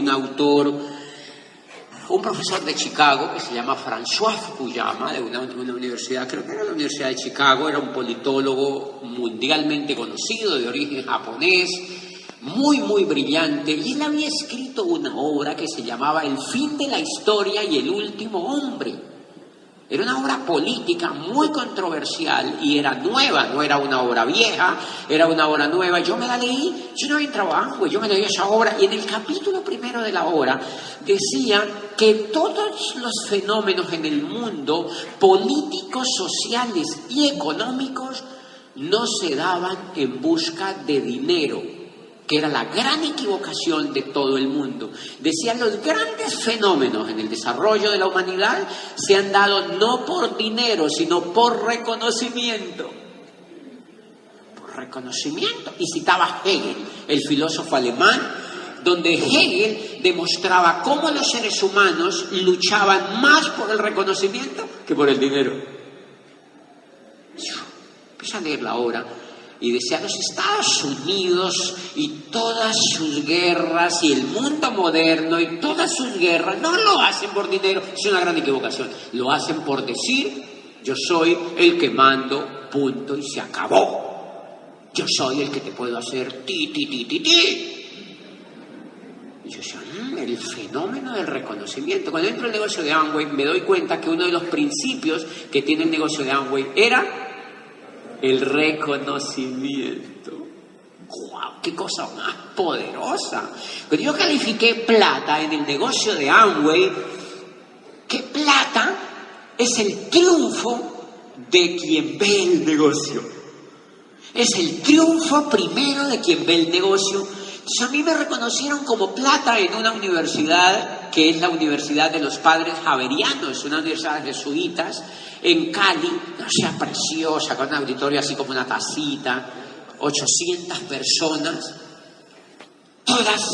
un autor, un profesor de Chicago que se llama François Fukuyama, de una universidad, creo que era la Universidad de Chicago, era un politólogo mundialmente conocido, de origen japonés, muy, muy brillante, y él había escrito una obra que se llamaba El fin de la historia y el último hombre. Era una obra política muy controversial y era nueva, no era una obra vieja, era una obra nueva. Yo me la leí, yo no había entrado a Amway, yo me leí esa obra y en el capítulo primero de la obra decía que todos los fenómenos en el mundo, políticos, sociales y económicos, no se daban en busca de dinero, que era la gran equivocación de todo el mundo. Decían, los grandes fenómenos en el desarrollo de la humanidad se han dado no por dinero, sino por reconocimiento. Por reconocimiento. Y citaba Hegel, el filósofo alemán, donde Hegel demostraba cómo los seres humanos luchaban más por el reconocimiento que por el dinero. Empecé a leer la obra y decía, los Estados Unidos y todas sus guerras y el mundo moderno y todas sus guerras no lo hacen por dinero, es una gran equivocación, lo hacen por decir, yo soy el que mando, punto, y se acabó, yo soy el que te puedo hacer ti. Y yo decía, el fenómeno del reconocimiento. Cuando entro en el negocio de Amway me doy cuenta que uno de los principios que tiene el negocio de Amway era el reconocimiento. ¡Wow! ¡Qué cosa más poderosa! Cuando yo califiqué plata en el negocio de Amway, que plata es el triunfo de quien ve el negocio. Es el triunfo primero de quien ve el negocio. Entonces a mí me reconocieron como plata en una universidad que es la Universidad de los Padres Javerianos, una universidad de jesuitas, en Cali, o sea, preciosa, con un auditorio así como una tacita, 800 personas, todas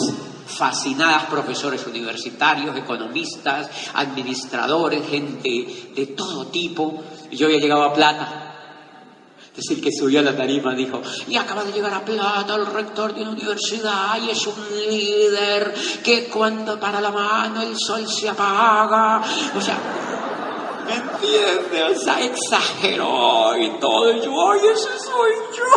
fascinadas, profesores universitarios, economistas, administradores, gente de todo tipo. Y yo había llegado a plata. Es el que subió a la tarima, dijo, y acaba de llegar a plata el rector de una universidad y es un líder que cuando para la mano el sol se apaga. O sea, ¿me entiendes? O sea, exageró y todo. Y yo, ¡ay, ese soy yo!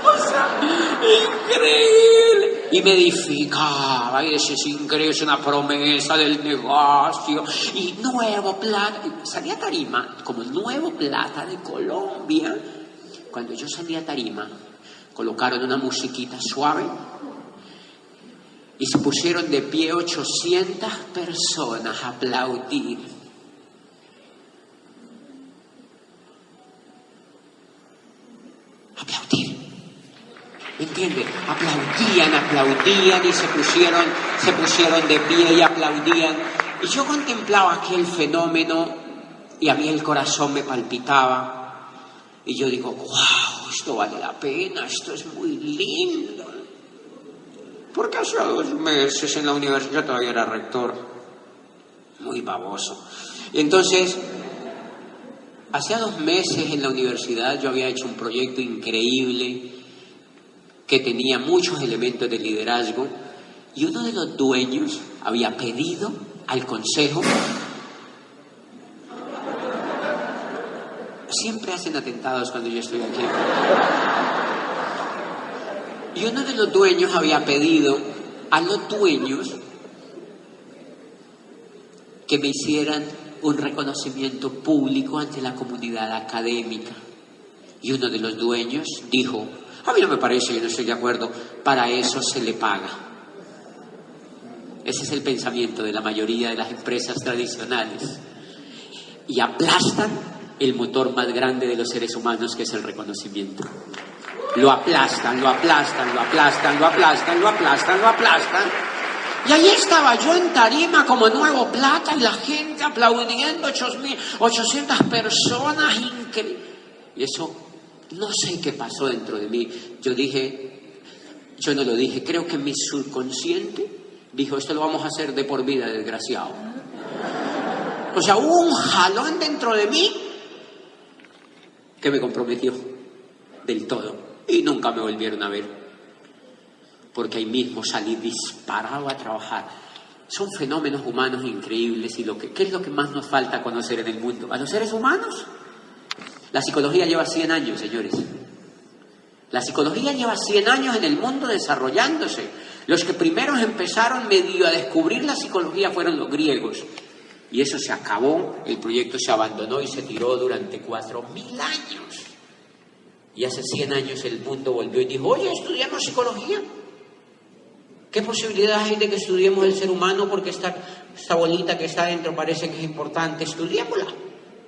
O sea, increíble. Y me edificaba, y decía, es increíble, es una promesa del negocio. Y nuevo plata. Salí a tarima como el nuevo plata de Colombia. Cuando yo salí a tarima, colocaron una musiquita suave y se pusieron de pie 800 personas a aplaudir. Aplaudir. ¿Me entiende? Aplaudían y se pusieron de pie y aplaudían. Y yo contemplaba aquel fenómeno y a mí el corazón me palpitaba. Y yo digo, wow, esto vale la pena, esto es muy lindo. Porque hace 2 meses en la universidad, yo todavía era rector, muy baboso. Y entonces, hacía 2 meses en la universidad yo había hecho un proyecto increíble que tenía muchos elementos de liderazgo y uno de los dueños había pedido al consejo. Siempre hacen atentados cuando yo estoy aquí. Y uno de los dueños había pedido a los dueños que me hicieran un reconocimiento público ante la comunidad académica. Y uno de los dueños dijo, a mí no me parece, yo no estoy de acuerdo, para eso se le paga. Ese es el pensamiento de la mayoría de las empresas tradicionales. Y aplastan el motor más grande de los seres humanos, que es el reconocimiento. Lo aplastan. Y ahí estaba yo en tarima como nuevo plata y la gente aplaudiendo, 800 personas, increíble. Y eso, no sé qué pasó dentro de mí. Yo no lo dije, creo que mi subconsciente dijo, esto lo vamos a hacer de por vida, desgraciado. O sea, hubo un jalón dentro de mí que me comprometió del todo y nunca me volvieron a ver, porque ahí mismo salí disparado a trabajar. Son fenómenos humanos increíbles. ¿Y qué es lo que más nos falta conocer en el mundo? ¿A los seres humanos? La psicología lleva 100 años, señores. La psicología lleva 100 años en el mundo desarrollándose. Los que primeros empezaron medio a descubrir la psicología fueron los griegos. Y eso se acabó, el proyecto se abandonó y se tiró durante 4.000 años. Y hace 100 años el mundo volvió y dijo, oye, estudiamos psicología. ¿Qué posibilidades hay de que estudiemos el ser humano? Porque esta bolita que está dentro parece que es importante. Estudiémosla.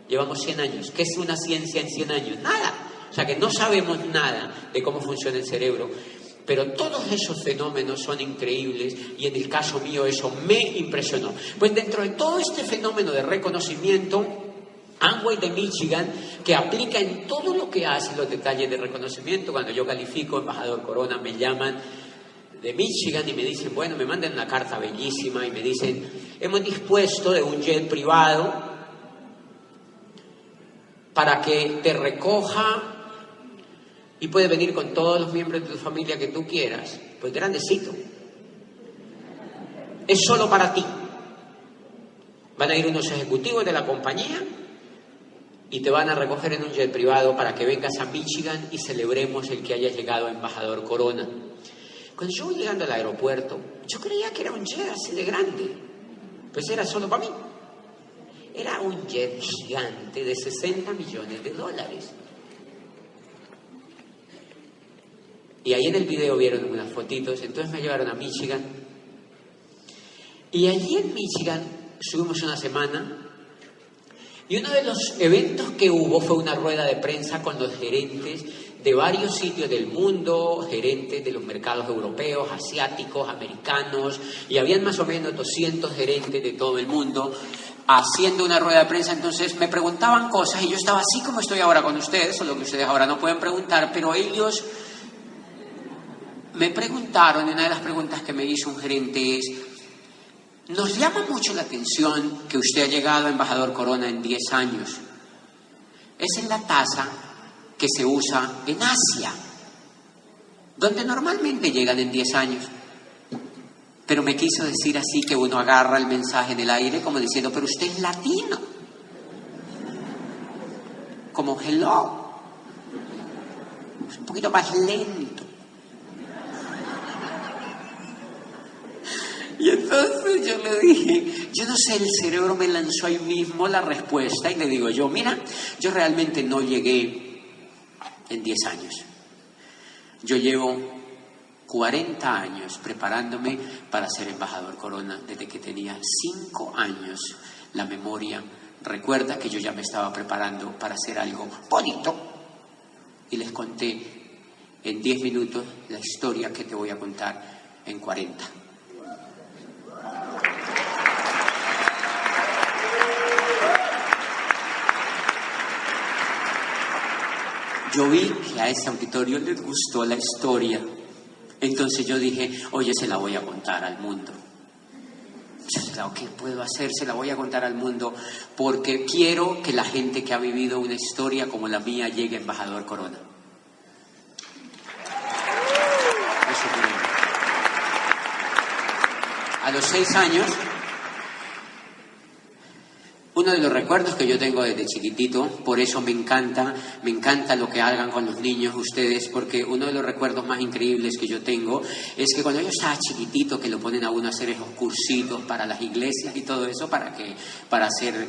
Llevamos 100 años. ¿Qué es una ciencia en 100 años? Nada. O sea que no sabemos nada de cómo funciona el cerebro. Pero todos esos fenómenos son increíbles y en el caso mío eso me impresionó. Pues dentro de todo este fenómeno de reconocimiento, Amway de Michigan, que aplica en todo lo que hace los detalles de reconocimiento, cuando yo califico embajador Corona, me llaman de Michigan y me dicen, bueno, me mandan una carta bellísima y me dicen, hemos dispuesto de un jet privado para que te recoja y puedes venir con todos los miembros de tu familia que tú quieras. Pues grandecito. Es solo para ti. Van a ir unos ejecutivos de la compañía y te van a recoger en un jet privado para que vengas a Michigan y celebremos el que haya llegado embajador Corona. Cuando yo voy llegando al aeropuerto, yo creía que era un jet así de grande. Pues era solo para mí. Era un jet gigante de $60 millones. Y ahí en el video vieron unas fotitos, entonces me llevaron a Michigan. Y allí en Michigan estuvimos una semana. Y uno de los eventos que hubo fue una rueda de prensa con los gerentes de varios sitios del mundo, gerentes de los mercados europeos, asiáticos, americanos. Y habían más o menos 200 gerentes de todo el mundo haciendo una rueda de prensa. Entonces me preguntaban cosas y yo estaba así como estoy ahora con ustedes, solo que ustedes ahora no pueden preguntar, pero ellos me preguntaron, y una de las preguntas que me hizo un gerente es, nos llama mucho la atención que usted ha llegado a embajador Corona en 10 años. Esa es la tasa que se usa en Asia, donde normalmente llegan en 10 años. Pero me quiso decir así que uno agarra el mensaje en el aire como diciendo, pero usted es latino. Como hello. Un poquito más lento. Y entonces yo le dije, yo no sé, el cerebro me lanzó ahí mismo la respuesta y le digo yo, mira, yo realmente no llegué en 10 años. Yo llevo 40 años preparándome para ser embajador Corona. Desde que tenía 5 años, la memoria recuerda que yo ya me estaba preparando para hacer algo bonito. Y les conté en 10 minutos la historia que te voy a contar en 40. Yo vi que a ese auditorio les gustó la historia. Entonces yo dije, oye, se la voy a contar al mundo. ¿Qué puedo hacer? Se la voy a contar al mundo porque quiero que la gente que ha vivido una historia como la mía llegue a embajador Corona. Eso quiero. A los 6 años, uno de los recuerdos que yo tengo desde chiquitito, por eso me encanta lo que hagan con los niños ustedes, porque uno de los recuerdos más increíbles que yo tengo es que cuando yo estaba chiquitito, que lo ponen a uno a hacer esos cursitos para las iglesias y todo eso, para hacer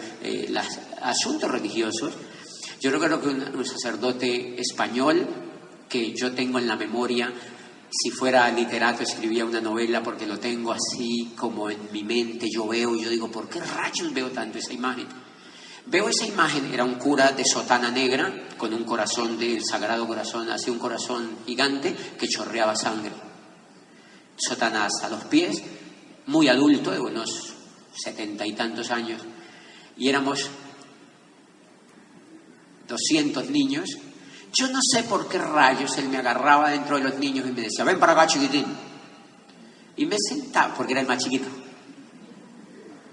los asuntos religiosos. Yo recuerdo que un sacerdote español que yo tengo en la memoria, si fuera literato escribía una novela porque lo tengo así como en mi mente, yo digo, ¿por qué rayos veo tanto esa imagen? Veo esa imagen, era un cura de sotana negra con un corazón del Sagrado Corazón, así un corazón gigante que chorreaba sangre. Sotana hasta los pies, muy adulto, de unos 70 y tantos años, y éramos 200 niños. Yo no sé por qué rayos él me agarraba dentro de los niños y me decía, ven para acá, chiquitín. Y me sentaba, porque era el más chiquito.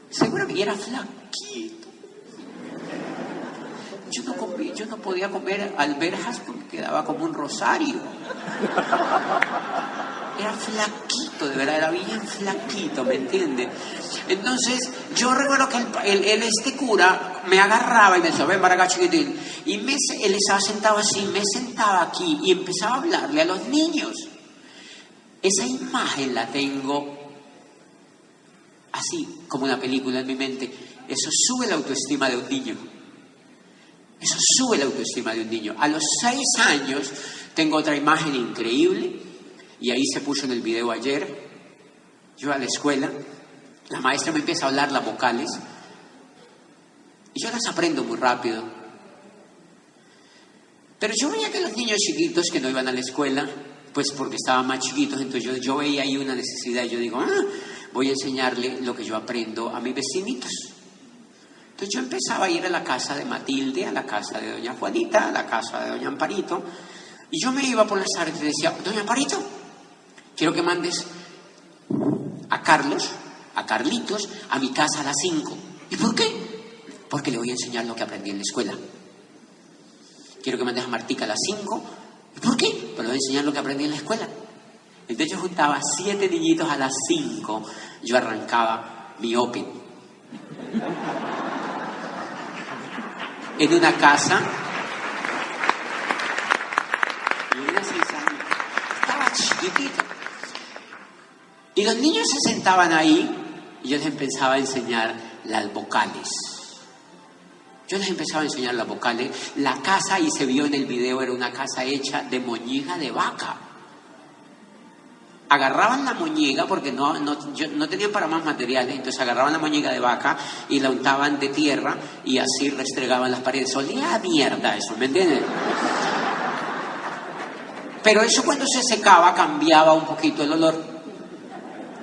Seguro que era flaquito. Yo no podía comer alberjas porque quedaba como un rosario. Era flaquito. flaquito, de verdad, era bien flaquito, ¿me entiendes? Entonces, yo recuerdo que este cura me agarraba y me decía, ven para acá, chiquitín. Y él estaba sentado así, me sentaba aquí y empezaba a hablarle a los niños. Esa imagen la tengo así, como una película en mi mente. Eso sube la autoestima de un niño. Eso sube la autoestima de un niño. A los 6 años tengo otra imagen increíble, y ahí se puso en el video ayer. Yo a la escuela, la maestra me empieza a hablar las vocales, y yo las aprendo muy rápido. Pero yo veía que los niños chiquitos que no iban a la escuela, pues porque estaban más chiquitos, entonces yo veía ahí una necesidad, y yo digo, voy a enseñarle lo que yo aprendo a mis vecinitos. Entonces yo empezaba a ir a la casa de Matilde, a la casa de doña Juanita, a la casa de doña Amparito, y yo me iba por las tardes y decía, doña Amparito, quiero que mandes a Carlos, a Carlitos, a mi casa a las 5. ¿Y por qué? Porque le voy a enseñar lo que aprendí en la escuela. Quiero que mandes a Martica a las 5. ¿Y por qué? Pues le voy a enseñar lo que aprendí en la escuela. Entonces yo juntaba 7 niñitos a las 5, yo arrancaba mi open. En una casa, y una 6 años, estaba chiquitito. Y los niños se sentaban ahí, y yo les empezaba a enseñar las vocales. La casa, y se vio en el video, era una casa hecha de moñiga de vaca. Agarraban la moñiga, porque no tenían para más materiales, entonces agarraban la moñiga de vaca y la untaban de tierra y así restregaban las paredes. Olía a mierda eso, ¿me entienden? Pero eso cuando se secaba cambiaba un poquito el olor.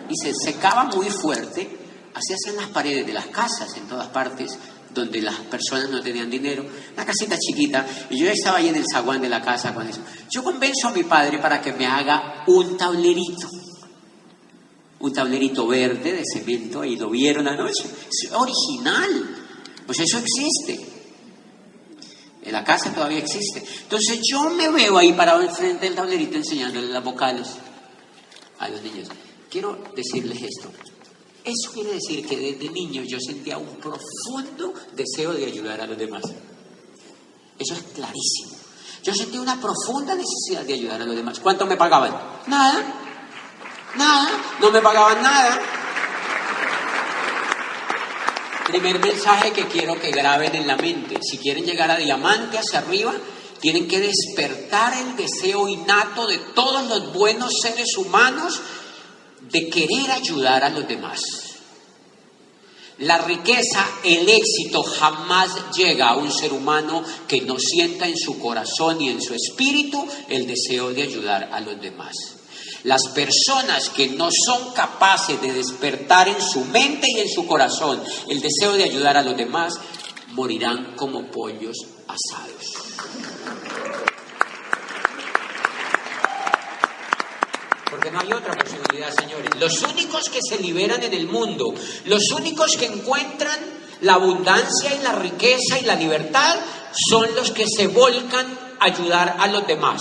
Y se secaba muy fuerte, así hacían las paredes de las casas en todas partes donde las personas no tenían dinero, una casita chiquita, y yo estaba ahí en el zaguán de la casa con eso. Yo convenzo a mi padre para que me haga un tablerito verde de cemento, y lo vieron anoche. Es original, pues eso existe. En la casa todavía existe. Entonces yo me veo ahí parado enfrente del tablerito enseñándole las vocales a los niños. Quiero decirles esto. Eso quiere decir que desde niño yo sentía un profundo deseo de ayudar a los demás. Eso es clarísimo. Yo sentía una profunda necesidad de ayudar a los demás. ¿Cuánto me pagaban? Nada, no me pagaban nada. Primer mensaje que quiero que graben en la mente. Si quieren llegar a diamante hacia arriba, tienen que despertar el deseo innato de todos los buenos seres humanos de querer ayudar a los demás. La riqueza, el éxito jamás llega a un ser humano que no sienta en su corazón y en su espíritu el deseo de ayudar a los demás. Las personas que no son capaces de despertar en su mente y en su corazón el deseo de ayudar a los demás, morirán como pollos asados. Porque no hay otra posibilidad, señores. Los únicos que se liberan en el mundo, los únicos que encuentran la abundancia y la riqueza y la libertad, son los que se volcan a ayudar a los demás.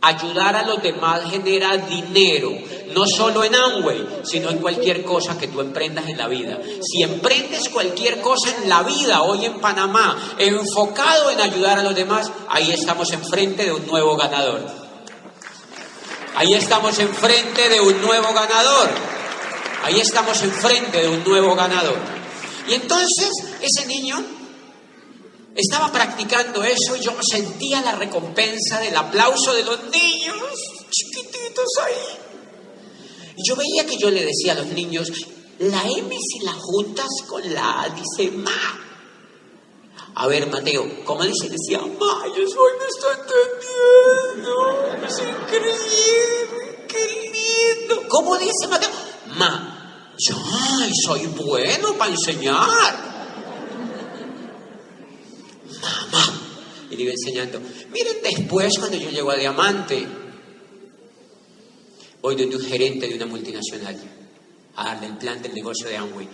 Ayudar a los demás genera dinero, no solo en Amway, sino en cualquier cosa que tú emprendas en la vida. Si emprendes cualquier cosa en la vida hoy en Panamá, enfocado en ayudar a los demás, ahí estamos enfrente de un nuevo ganador. Ahí estamos enfrente de un nuevo ganador. Ahí estamos enfrente de un nuevo ganador. Y entonces ese niño estaba practicando eso, y yo sentía la recompensa del aplauso de los niños chiquititos ahí. Y yo veía que yo le decía a los niños, la M si la juntas con la A dice ma. A ver, Mateo, ¿cómo dice? Decía, ma, yo soy, me está entendiendo. Es increíble, qué lindo. ¿Cómo dice Mateo? Ma, yo soy bueno para enseñar. Mamá. Y le iba enseñando. Miren, después cuando yo llego a Diamante, voy donde un gerente de una multinacional a darle el plan del negocio de Amway.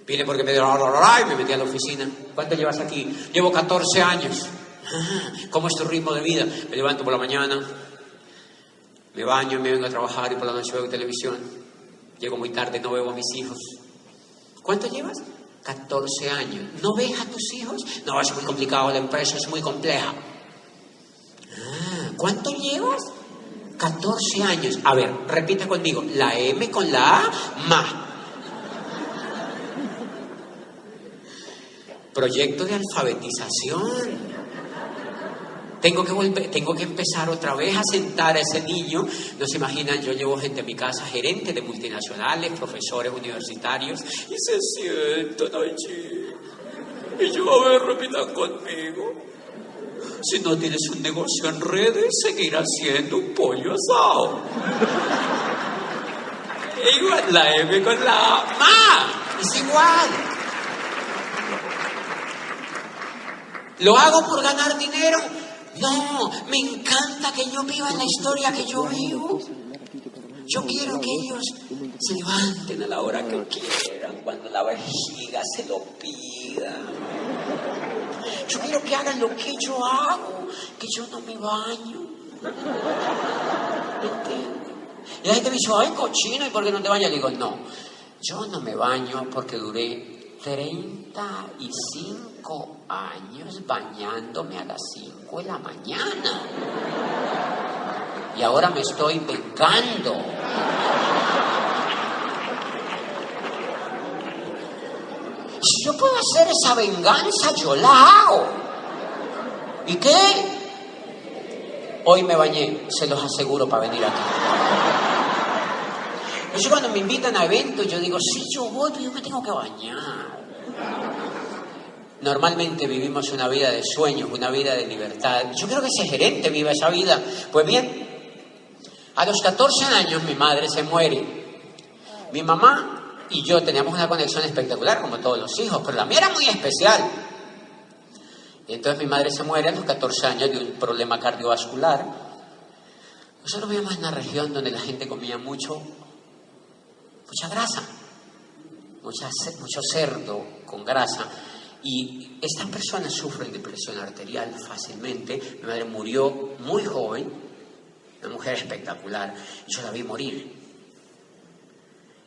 Vine porque me metí a la oficina. ¿Cuánto llevas aquí? Llevo 14 años. ¿Cómo es tu ritmo de vida? Me levanto por la mañana, Me baño, me vengo a trabajar y por la noche veo televisión. Llego muy tarde, no veo a mis hijos. ¿Cuánto llevas? 14 años. ¿No ves a tus hijos? No, es muy complicado, la empresa es muy compleja. ¿Cuánto llevas? 14 años. A ver, repite conmigo. La M con la A, ma. Proyecto de alfabetización. Tengo que empezar otra vez a sentar a ese niño. No se imaginan, yo llevo gente a mi casa, gerentes de multinacionales, profesores universitarios, y se sientan allí. Y yo, a ver, repitan conmigo. Si no tienes un negocio en redes, seguirás siendo un pollo asado. Igual, la M con la A, ¡ma! Es igual. ¿Lo hago por ganar dinero? No, me encanta que yo viva en la historia que yo vivo. Yo quiero que ellos se levanten a la hora que quieran, cuando la vejiga se lo pida. Yo quiero que hagan lo que yo hago, que yo no me baño. ¿Entiendes? Y la gente me dice, ay, cochino, ¿y por qué no te bañas? Le digo, no, yo no me baño porque duré 35 años bañándome a las 5 de la mañana. Y ahora me estoy vengando. Si yo puedo hacer esa venganza, yo la hago. ¿Y qué? Hoy me bañé, se los aseguro, para venir aquí. Entonces cuando me invitan a eventos, yo digo, sí, yo voy, pero yo me tengo que bañar. Normalmente vivimos una vida de sueños, una vida de libertad. Yo creo que ese gerente vive esa vida. Pues bien, a los 14 años mi madre se muere. Mi mamá y yo teníamos una conexión espectacular, como todos los hijos, pero la mía era muy especial. Y entonces mi madre se muere a los 14 años de un problema cardiovascular. Nosotros vivíamos en una región donde la gente comía mucha grasa, mucho cerdo con grasa. Y estas personas sufren de presión arterial fácilmente. Mi madre murió muy joven, una mujer espectacular, y yo la vi morir.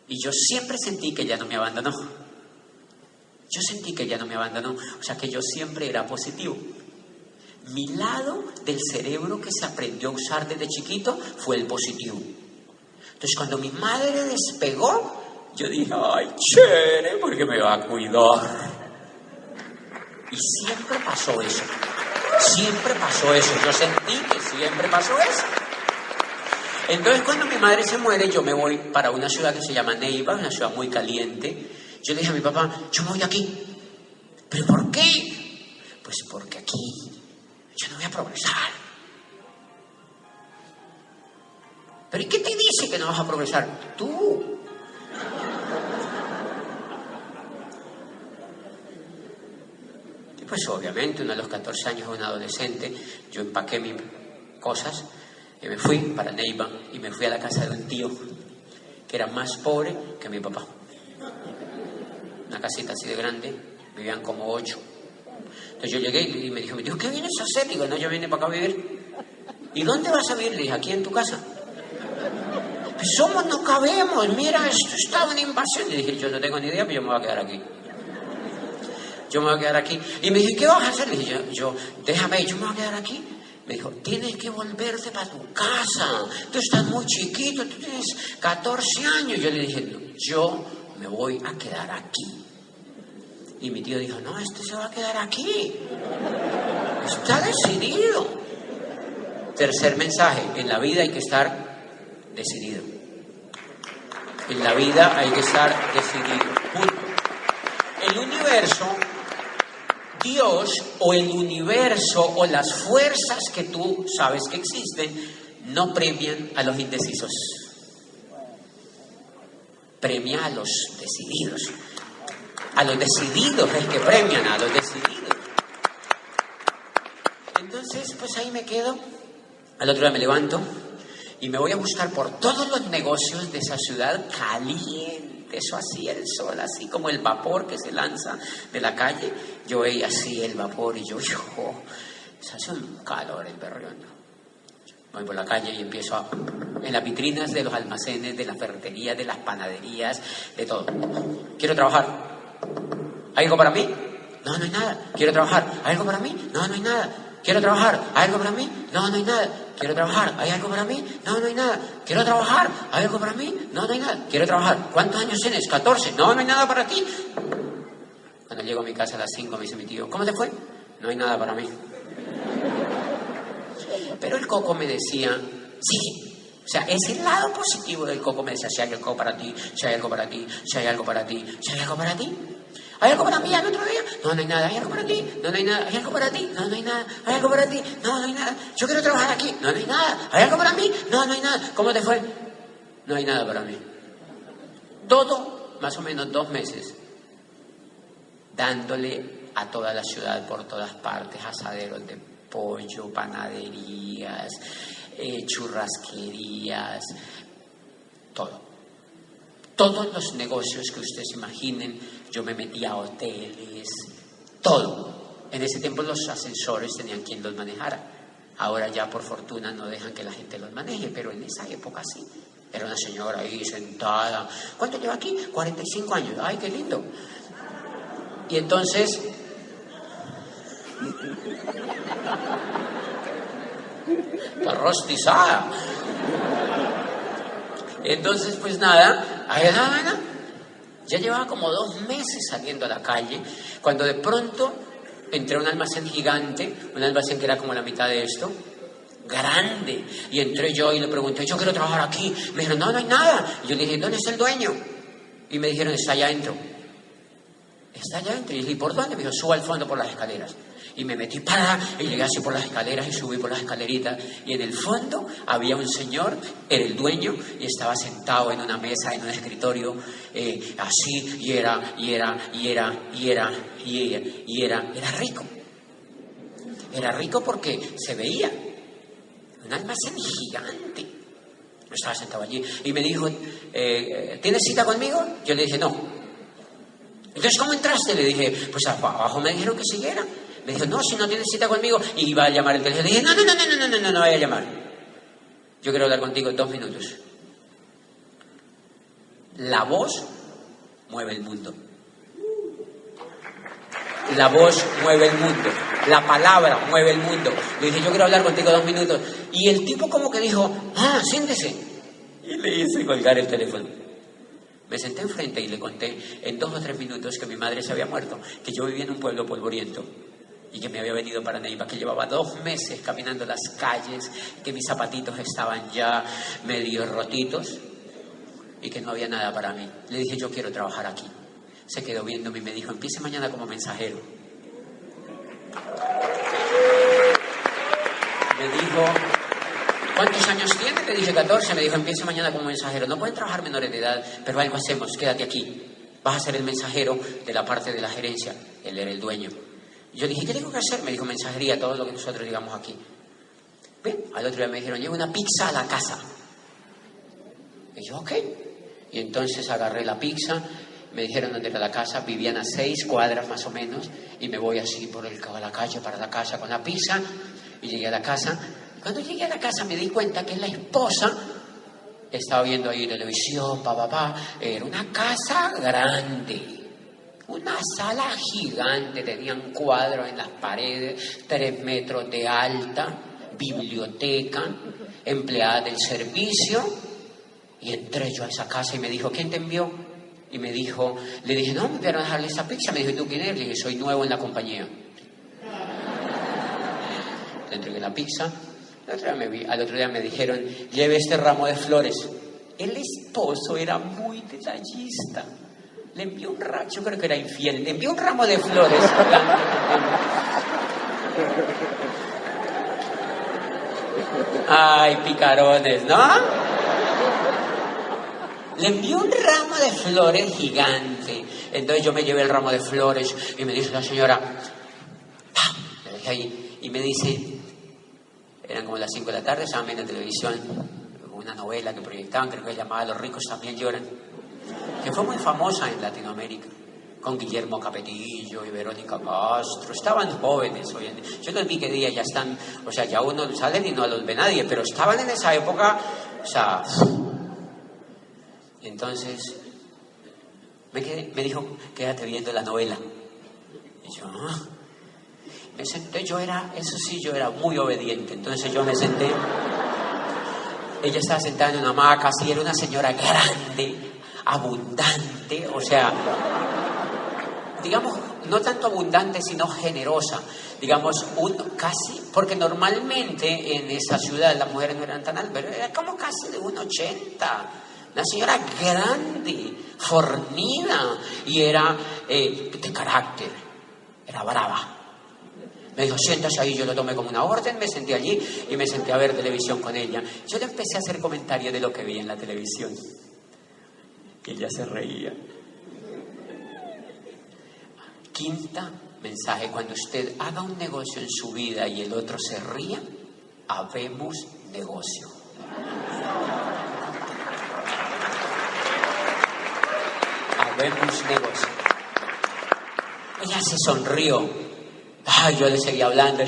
Y yo siempre sentí que ella no me abandonó. Yo sentí que ella no me abandonó, o sea que yo siempre era positivo. Mi lado del cerebro que se aprendió a usar desde chiquito fue el positivo. Entonces cuando mi madre despegó, yo dije, ay, chévere, porque me va a cuidar. Y siempre pasó eso. Siempre pasó eso. Yo sentí que siempre pasó eso. Entonces, cuando mi madre se muere, yo me voy para una ciudad que se llama Neiva, una ciudad muy caliente. Yo le dije a mi papá, yo me voy de aquí. ¿Pero por qué? Pues porque aquí yo no voy a progresar. ¿Pero y qué te dice que no vas a progresar? Tú. Pues obviamente, uno a los 14 años, un adolescente, yo empaqué mis cosas y me fui para Neiva y me fui a la casa de un tío que era más pobre que mi papá. Una casita así de grande, vivían como 8. Entonces yo llegué y me dijo, ¿qué vienes a hacer? Digo, no, yo vine para acá a vivir. ¿Y dónde vas a vivir? Le dije, aquí en tu casa. Pues no cabemos, mira, esto está una invasión. Le dije, yo no tengo ni idea, pero yo me voy a quedar aquí. Yo me voy a quedar aquí. Y me dije, ¿qué vas a hacer? Le dije, yo déjame, yo me voy a quedar aquí. Me dijo, tienes que volverte para tu casa. Tú estás muy chiquito, tú tienes 14 años. Yo le dije, no, yo me voy a quedar aquí. Y mi tío dijo, no, este se va a quedar aquí. Está decidido. Tercer mensaje, en la vida hay que estar decidido. En la vida hay que estar decidido. Punto. El universo, Dios o el universo o las fuerzas que tú sabes que existen no premian a los indecisos. Premia a los decididos. A los decididos es que premian, a los decididos. Entonces, pues ahí me quedo. Al otro día me levanto y me voy a buscar por todos los negocios de esa ciudad caliente. Eso así, el sol, así como el vapor que se lanza de la calle. Yo veía así el vapor y yo, se hace un calor en Berrión. Voy por la calle y empiezo en las vitrinas de los almacenes, de las ferreterías, de las panaderías, de todo. Quiero trabajar. ¿Hay algo para mí? No, no hay nada. Quiero trabajar. ¿Hay algo para mí? No, no hay nada. Quiero trabajar. ¿Hay algo para mí? No, no hay nada. Quiero trabajar. ¿Hay algo para mí? No, no hay nada. Quiero trabajar. ¿Hay algo para mí? No, no hay nada. Quiero trabajar. ¿Cuántos años tienes? 14. No, no hay nada para ti. Cuando llego a mi casa a las 5 me dice mi tío, ¿cómo te fue? No hay nada para mí. Pero el coco me decía, sí. O sea, ese lado positivo del coco me decía, si hay algo para ti, si hay algo para ti, si hay algo para ti, si hay algo para ti. ¿Hay algo para mí al otro día? No, no hay nada. ¿Hay algo para ti? No, no hay nada. ¿Hay algo para ti? No, no hay nada. ¿Hay algo para ti? No, no hay nada. Yo quiero trabajar aquí. No, no hay nada. ¿Hay algo para mí? No, no hay nada. ¿Cómo te fue? No hay nada para mí. Todo, más o menos 2 meses, dándole a toda la ciudad por todas partes, asaderos de pollo, panaderías, churrasquerías, todo. Todos los negocios que ustedes imaginen, yo me metí a hoteles, todo. En ese tiempo los ascensores tenían quien los manejara. Ahora ya por fortuna no dejan que la gente los maneje, pero en esa época sí. Era una señora ahí sentada. ¿Cuánto lleva aquí? 45 años. ¡Ay, qué lindo! Y entonces... Está rostizada. Entonces, pues nada, ya llevaba como 2 meses saliendo a la calle, cuando de pronto entré a un almacén gigante, un almacén que era como la mitad de esto, grande, y entré yo y le pregunté, yo quiero trabajar aquí. Me dijeron, no, no hay nada. Y yo le dije, ¿dónde está el dueño? Y me dijeron, está allá adentro. Está allá adentro. Y le dije, ¿por dónde? Me dijo, suba al fondo por las escaleras. Y me metí y llegué así por las escaleras y subí por las escaleritas. Y en el fondo había un señor, era el dueño, y estaba sentado en una mesa, en un escritorio, así, y era rico. Era rico porque se veía. Un almacén gigante. Estaba sentado allí. Y me dijo, ¿tienes cita conmigo? Yo le dije, no. Entonces, ¿cómo entraste? Le dije, pues abajo me dijeron que siguiera. Me dijo, no, si no tienes cita conmigo. Y iba a llamar el teléfono. Le dije, no vaya a llamar. Yo quiero hablar contigo 2 minutos. La voz mueve el mundo. La voz mueve el mundo. La palabra mueve el mundo. Le dije, yo quiero hablar contigo 2 minutos. Y el tipo como que dijo, siéntese. Y le hice colgar el teléfono. Me senté enfrente y le conté en 2 o 3 minutos que mi madre se había muerto, que yo vivía en un pueblo polvoriento y que me había venido para Neiva, que llevaba 2 meses caminando las calles, que mis zapatitos estaban ya medio rotitos y que no había nada para mí. Le dije, yo quiero trabajar aquí. Se quedó viéndome y me dijo, empiece mañana como mensajero. Me dijo, ¿cuántos años tiene? Le dije 14. Me dijo, empiece mañana como mensajero. No pueden trabajar menores de edad, pero algo hacemos, quédate aquí. Vas a ser el mensajero de la parte de la gerencia. Él era el dueño. Yo dije, ¿qué tengo que hacer? Me dijo, mensajería, todo lo que nosotros digamos aquí. ¿Ven? Al otro día me dijeron, lleva una pizza a la casa. Y yo, ok. Y entonces agarré la pizza. Me dijeron dónde era la casa. Vivían a 6 cuadras más o menos. Y me voy así por la calle para la casa con la pizza. Y llegué a la casa. Cuando llegué a la casa me di cuenta que la esposa estaba viendo ahí televisión, Era una casa grande, una sala gigante, tenían cuadros en las paredes, 3 metros de alta, biblioteca, empleada del servicio. Y entré yo a esa casa y me dijo, ¿quién te envió? Y me dijo, le dije, no, me enviaron a dejarle esa pizza. Me dijo, ¿y tú quién eres? Le dije, soy nuevo en la compañía. Le entregué la pizza. Al otro día me dijeron, lleve este ramo de flores. El esposo era muy detallista. Le envió un ramo, yo creo que era infiel. Le envió un ramo de flores. Ay, picarones, ¿no? Le envió un ramo de flores gigante. Entonces yo me llevé el ramo de flores y me dice la señora, me dejé ahí y me dice, eran como las 5 de la tarde, estaban viendo en televisión una novela que proyectaban, creo que se llamaba Los ricos también lloran, que fue muy famosa en Latinoamérica, con Guillermo Capetillo y Verónica Castro. Estaban jóvenes hoy en día. Yo los vi que día ya están, o sea, ya uno salen y no los ve nadie, pero estaban en esa época, o sea. Entonces, me dijo, quédate viendo la novela. Y yo, me senté, yo era muy obediente, entonces yo me senté. Ella estaba sentada en una hamaca, así, era una señora grande, abundante, o sea, digamos, no tanto abundante, sino generosa, digamos, casi, porque normalmente en esa ciudad las mujeres no eran tan altas, pero era como casi de 1,80, una señora grande, fornida, y era de carácter, era brava. Me dijo, siéntase ahí, yo lo tomé como una orden, me senté allí y me senté a ver televisión con ella. Yo le empecé a hacer comentarios de lo que veía en la televisión. Y ella se reía. Quinta mensaje, cuando usted haga un negocio en su vida y el otro se ría, habemos negocio. Habemos negocio. Ella se sonrió. Ay, yo le seguía hablando.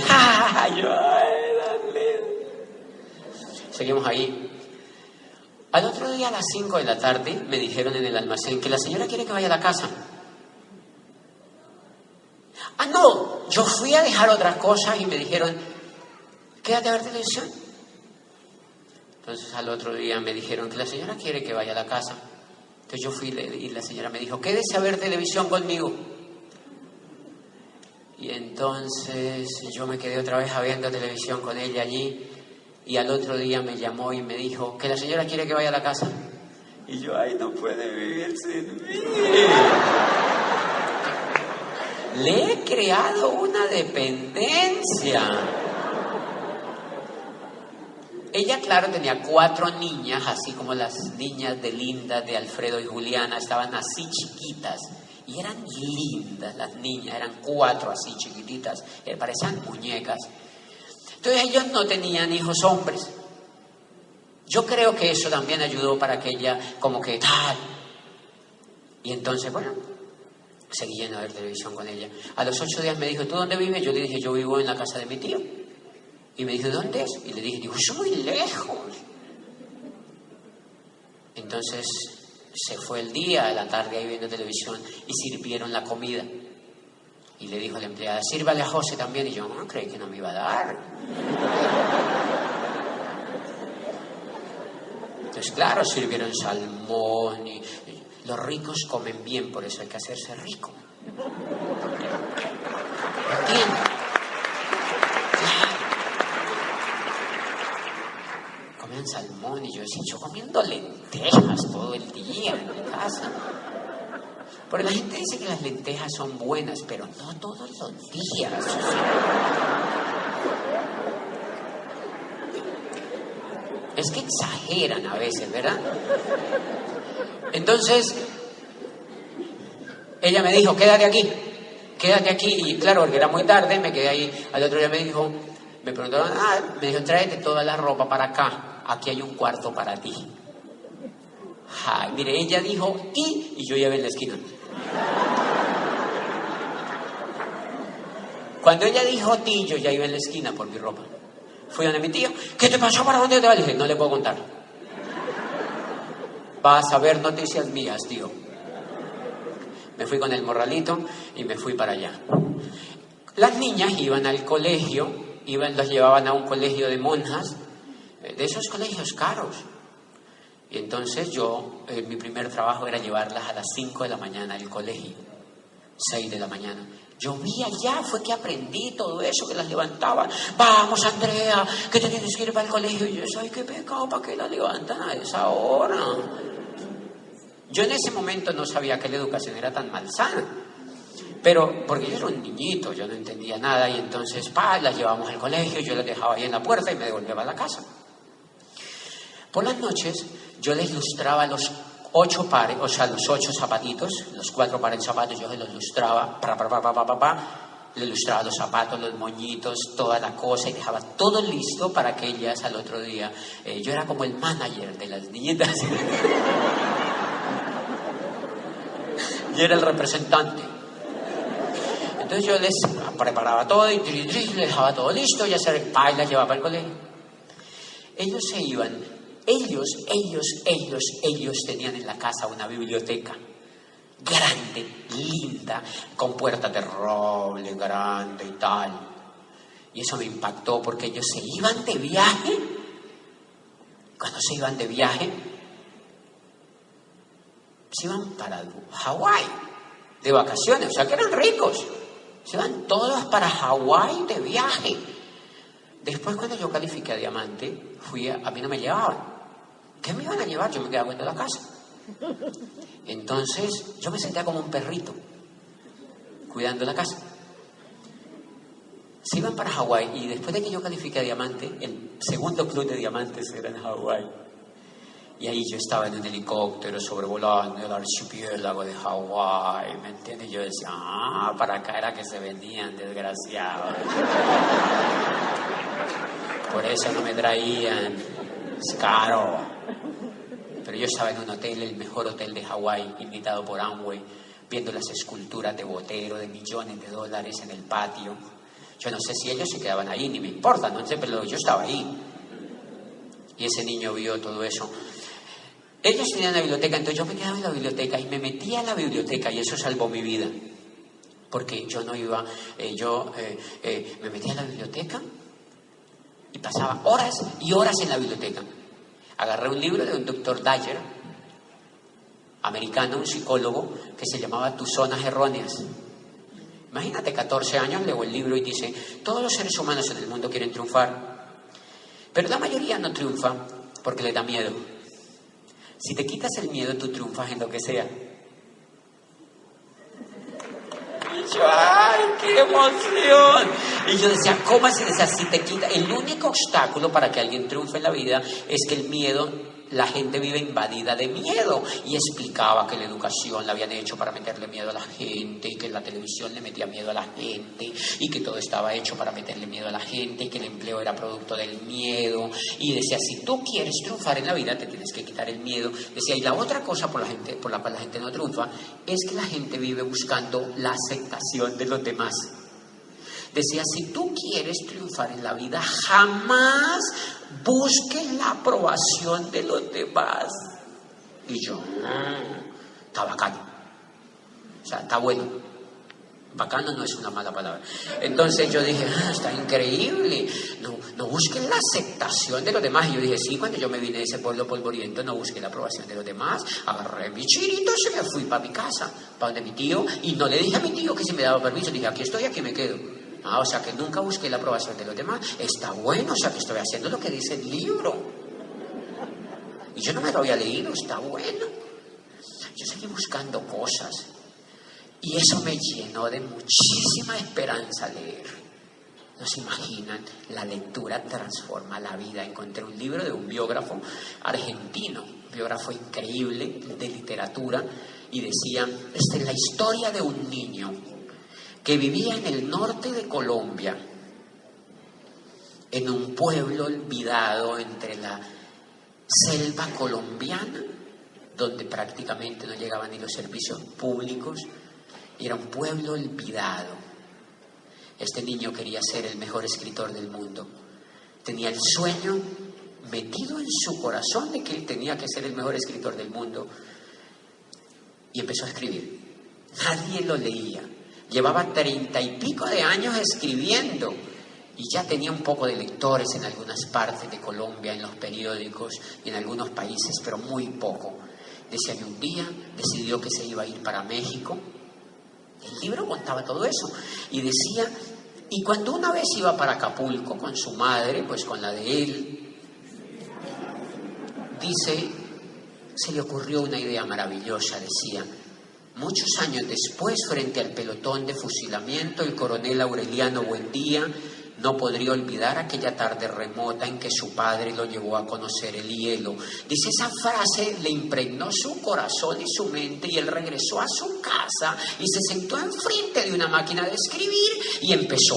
Seguimos ahí. Al otro día a las 5 de la tarde me dijeron en el almacén que la señora quiere que vaya a la casa. No, yo fui a dejar otras cosas y me dijeron, quédate a ver televisión. Entonces al otro día me dijeron que la señora quiere que vaya a la casa. Entonces yo fui y la señora me dijo, quédese a ver televisión conmigo. Y entonces yo me quedé otra vez viendo televisión con ella allí. Y al otro día me llamó y me dijo que la señora quiere que vaya a la casa. Y yo, ay, no puede vivir sin mí. Le he creado una dependencia. Ella, claro, tenía 4 niñas, así como las niñas de Linda, de Alfredo y Juliana, estaban así chiquitas. Y eran lindas las niñas, eran 4 así chiquititas, parecían muñecas. Entonces ellos no tenían hijos hombres. Yo creo que eso también ayudó para que ella como que tal. Y entonces, bueno, seguí yendo a ver televisión con ella. A los 8 días me dijo, ¿tú dónde vives? Yo le dije, yo vivo en la casa de mi tío. Y me dijo, ¿dónde es? Y le dije, digo, es muy lejos. Entonces se fue el día, a la tarde ahí viendo televisión y sirvieron la comida. Y le dijo a la empleada, sírvale a José también. Y yo, no, creí que no me iba a dar. Entonces, claro, sirvieron salmón. Y los ricos comen bien, por eso hay que hacerse rico. ¿Entiendes? Comían salmón y yo decía, yo comiendo lentejas todo el día en mi casa. Porque la gente dice que las lentejas son buenas, pero no todos los días. Es que exageran a veces, ¿verdad? Entonces, ella me dijo, quédate aquí. Y claro, porque era muy tarde, me quedé ahí. Al otro día me preguntaron, me dijo, tráete toda la ropa para acá. Aquí hay un cuarto para ti. Ay, mire, ella dijo, y yo ya en la esquina. Cuando ella dijo ti, yo ya iba en la esquina por mi ropa. Fui donde mi tío, ¿qué te pasó? ¿Para dónde te vas? Le dije, no le puedo contar. Vas a ver noticias mías, tío. Me fui con el morralito y me fui para allá. Las niñas iban al colegio, las llevaban a un colegio de monjas, de esos colegios caros. Y entonces mi primer trabajo era llevarlas a las 5 de la mañana al colegio, 6 de la mañana. Llovía ya, fue que aprendí todo eso, que las levantaban. Vamos, Andrea, que te tienes que ir para el colegio. Y yo decía, ay, qué pecado, ¿para qué la levantan a esa hora? Yo en ese momento no sabía que la educación era tan malsana. Pero, porque yo era un niñito, yo no entendía nada. Y entonces, las llevamos al colegio, yo las dejaba ahí en la puerta y me devolvía a la casa. Por las noches, yo les lustraba los 8 pares, o sea, los 8 zapatitos, los 4 pares de zapatos, yo se los lustraba, le lustraba los zapatos, los moñitos, toda la cosa, y dejaba todo listo para que ellas al otro día, yo era como el manager de las niñitas. y era el representante. Entonces yo les preparaba todo y les dejaba todo listo, ya se las llevaba para el colegio. Ellos se iban, ellos tenían en la casa una biblioteca grande, linda, con puertas de roble, grande y tal. Y eso me impactó porque ellos se iban de viaje. Cuando se iban de viaje, se iban para Hawái de vacaciones, o sea que eran ricos. Se iban todos para Hawái de viaje. Después, cuando yo califiqué a diamante, a mí no me llevaban. ¿Qué me iban a llevar? Yo me quedaba en la casa. Entonces, yo me sentía como un perrito, cuidando la casa. Se iban para Hawái y después de que yo califiqué a diamante, el segundo club de diamantes era en Hawái. Y ahí yo estaba en un helicóptero sobrevolando el archipiélago de Hawái, ¿me entiendes? Yo decía, para acá era que se venían, desgraciados. Por eso no me traían, es caro. Pero yo estaba en un hotel, el mejor hotel de Hawái, invitado por Amway, viendo las esculturas de Botero de millones de dólares en el patio. Yo no sé si ellos se quedaban ahí, ni me importa, no sé, pero yo estaba ahí. Y ese niño vio todo eso. Ellos tenían la biblioteca, entonces yo me quedaba en la biblioteca y me metía a la biblioteca y eso salvó mi vida. Porque yo no iba, me metía a la biblioteca y pasaba horas y horas en la biblioteca. Agarré un libro de un doctor Dyer, americano, un psicólogo, que se llamaba Tus zonas erróneas. Imagínate, 14 años, leo el libro y dice, todos los seres humanos en el mundo quieren triunfar, pero la mayoría no triunfa porque le da miedo. Si te quitas el miedo, tú triunfas en lo que sea. Y yo, ¡ay, qué emoción! Y yo decía, ¿cómo así? Decía, si te quita... El único obstáculo para que alguien triunfe en la vida es que el miedo... La gente vive invadida de miedo. Y explicaba que la educación la habían hecho para meterle miedo a la gente, y que la televisión le metía miedo a la gente, y que todo estaba hecho para meterle miedo a la gente, y que el empleo era producto del miedo. Y decía, si tú quieres triunfar en la vida, te tienes que quitar el miedo. Decía, y la otra cosa por la cual la gente no triunfa, es que la gente vive buscando la aceptación de los demás. Decía, si tú quieres triunfar en la vida, jamás busques la aprobación de los demás. Y yo, está bacano. O sea, está bueno. Bacano no es una mala palabra. Entonces yo dije, está increíble. No busques la aceptación de los demás. Y yo dije, sí, cuando yo me vine de ese pueblo polvoriento, no busqué la aprobación de los demás. Agarré mi chirito y me fui para mi casa, para donde mi tío. Y no le dije a mi tío que si me daba permiso. Dije, aquí estoy, aquí me quedo. O sea que nunca busqué la aprobación de los demás. Está bueno, o sea que estoy haciendo lo que dice el libro. Y yo no me lo había leído, está bueno. Yo seguí buscando cosas. Y eso me llenó de muchísima esperanza leer. No se imaginan, la lectura transforma la vida. Encontré un libro de un biógrafo argentino, un biógrafo increíble de literatura, y decía, esta es la historia de un niño que vivía en el norte de Colombia, en un pueblo olvidado entre la selva colombiana, donde prácticamente no llegaban ni los servicios públicos, y era un pueblo olvidado. Este niño quería ser el mejor escritor del mundo. Tenía el sueño metido en su corazón de que él tenía que ser el mejor escritor del mundo. Y empezó a escribir. Nadie lo leía. Llevaba 30 y pico de años escribiendo y ya tenía un poco de lectores en algunas partes de Colombia, en los periódicos y en algunos países, pero muy poco. Decía que un día decidió que se iba a ir para México. El libro contaba todo eso y decía, y cuando una vez iba para Acapulco con su madre, pues con la de él, dice, se le ocurrió una idea maravillosa, decía, muchos años después, frente al pelotón de fusilamiento, el coronel Aureliano Buendía no podría olvidar aquella tarde remota en que su padre lo llevó a conocer el hielo. Dice, esa frase le impregnó su corazón y su mente, y él regresó a su casa y se sentó enfrente de una máquina de escribir y empezó.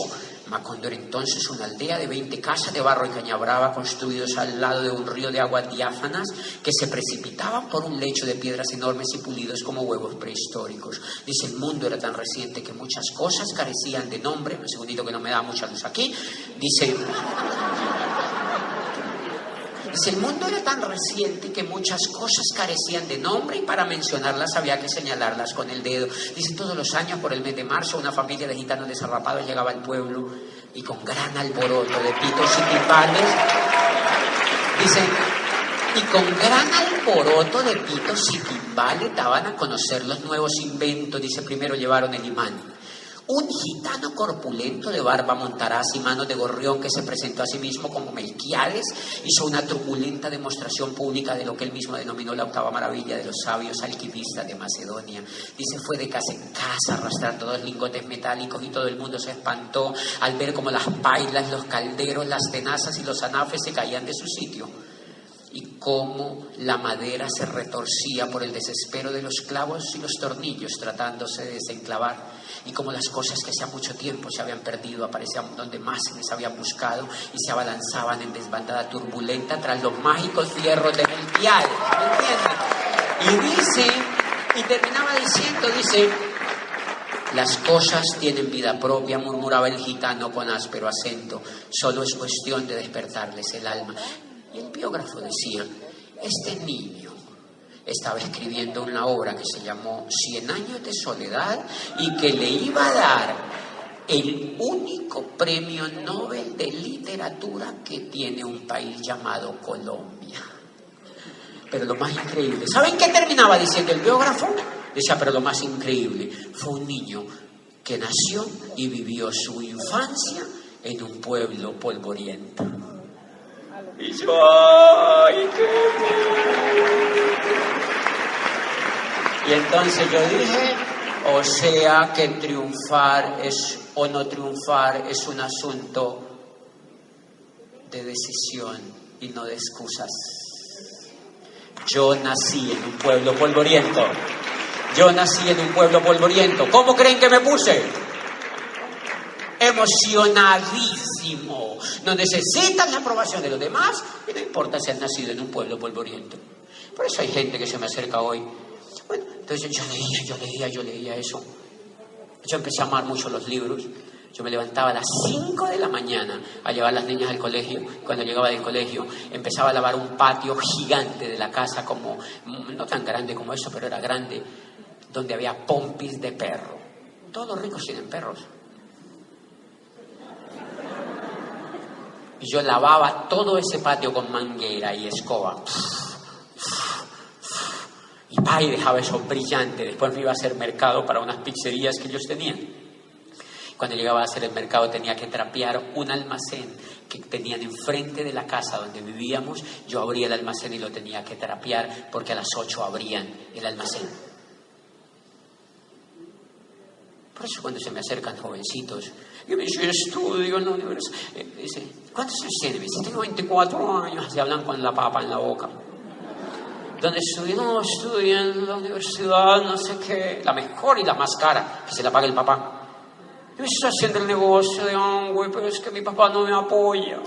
Macondo era entonces una aldea de 20 casas de barro y caña brava construidos al lado de un río de aguas diáfanas que se precipitaban por un lecho de piedras enormes y pulidos como huevos prehistóricos. Dice, el mundo era tan reciente que muchas cosas carecían de nombre. Un segundito que no me da mucha luz aquí. Dice, el mundo era tan reciente que muchas cosas carecían de nombre y para mencionarlas había que señalarlas con el dedo. Dice, todos los años por el mes de marzo una familia de gitanos desarrapados llegaba al pueblo y con gran alboroto de pitos y timbales, dice, y con gran alboroto de pitos y timbales daban a conocer los nuevos inventos. Dice, primero llevaron el imán. Un gitano corpulento de barba montaraz y manos de gorrión que se presentó a sí mismo como Melquiades hizo una truculenta demostración pública de lo que él mismo denominó la octava maravilla de los sabios alquimistas de Macedonia. Dice, fue de casa en casa arrastrando 2 lingotes metálicos y todo el mundo se espantó al ver cómo las pailas, los calderos, las tenazas y los anafes se caían de su sitio. Y cómo la madera se retorcía por el desespero de los clavos y los tornillos tratándose de desenclavar, y cómo las cosas que hacía mucho tiempo se habían perdido aparecían donde más se les habían buscado y se abalanzaban en desbandada turbulenta tras los mágicos fierros de Melquiades, ¿me entienden? Y dice, y terminaba diciendo, dice, las cosas tienen vida propia, murmuraba el gitano con áspero acento, solo es cuestión de despertarles el alma. Y el biógrafo decía, este niño estaba escribiendo una obra que se llamó 100 años de soledad y que le iba a dar el único premio Nobel de literatura que tiene un país llamado Colombia. Pero lo más increíble, ¿saben qué terminaba diciendo el biógrafo? Decía, pero lo más increíble, fue un niño que nació y vivió su infancia en un pueblo polvoriento. Y yo, ¡ay, qué bien! Y entonces yo dije, o sea que triunfar es o no triunfar es un asunto de decisión y no de excusas. Yo nací en un pueblo polvoriento. Yo nací en un pueblo polvoriento. ¿Cómo creen que me puse? Emocionadísimo. No necesitan la aprobación de los demás y no importa si han nacido en un pueblo polvoriento. Por eso hay gente que se me acerca hoy. Bueno, entonces yo leía eso. Yo empecé a amar mucho los libros. Yo me levantaba a las 5 de la mañana a llevar a las niñas al colegio. Cuando llegaba del colegio empezaba a lavar un patio gigante de la casa, como no tan grande como eso, pero era grande, donde había pompis de perro. Todos los ricos tienen perros. Y yo lavaba todo ese patio con manguera y escoba. Y dejaba eso brillante. Después me iba a hacer mercado para unas pizzerías que ellos tenían. Cuando llegaba a hacer el mercado tenía que trapear un almacén que tenían enfrente de la casa donde vivíamos. Yo abría el almacén y lo tenía que trapear porque a las 8 abrían el almacén. Por eso cuando se me acercan jovencitos, yo me dice, estudio en la universidad. Dice, ¿cuántos años tiene? Me dice, tengo 24 años. Se hablan con la papa en la boca. ¿Dónde estudio? No, estudio en la universidad, no sé qué. La mejor y la más cara, que se la pague el papá. Yo estoy haciendo el negocio de Amway, pero es que mi papá no me apoya.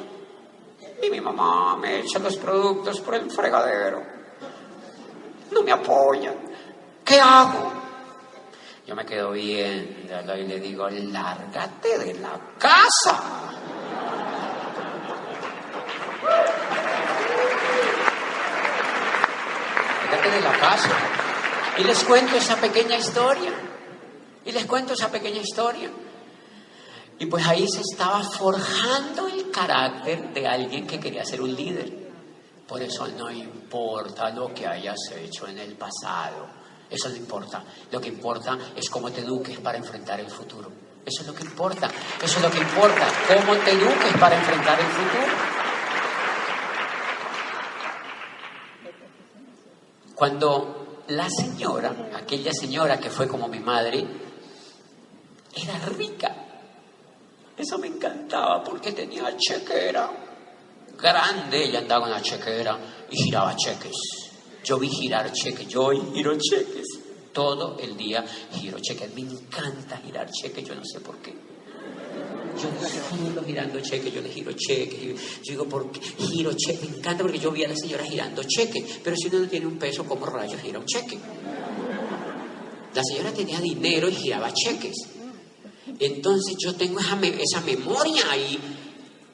Y mi mamá me echa los productos por el fregadero. No me apoyan. ¿Qué hago? Yo me quedo viéndolo y le digo, lárgate de la casa. Lárgate de la casa. Y les cuento esa pequeña historia. Y pues ahí se estaba forjando el carácter de alguien que quería ser un líder. Por eso no importa lo que hayas hecho en el pasado. Eso no importa. Lo que importa es cómo te eduques para enfrentar el futuro. Eso es lo que importa. Cómo te eduques para enfrentar el futuro. Cuando la señora, aquella señora que fue como mi madre, era rica. Eso me encantaba porque tenía chequera grande. Ella andaba con la chequera y giraba cheques. Yo vi girar cheques, yo hoy giro cheques. Todo el día giro cheques. Me encanta girar cheques, yo no sé por qué. Yo giro girando cheques, yo le giro cheques. Yo digo, ¿por qué giro cheques? Me encanta porque yo vi a la señora girando cheques. Pero si uno no tiene un peso, ¿cómo rayos gira un cheque? La señora tenía dinero y giraba cheques. Entonces yo tengo esa memoria ahí.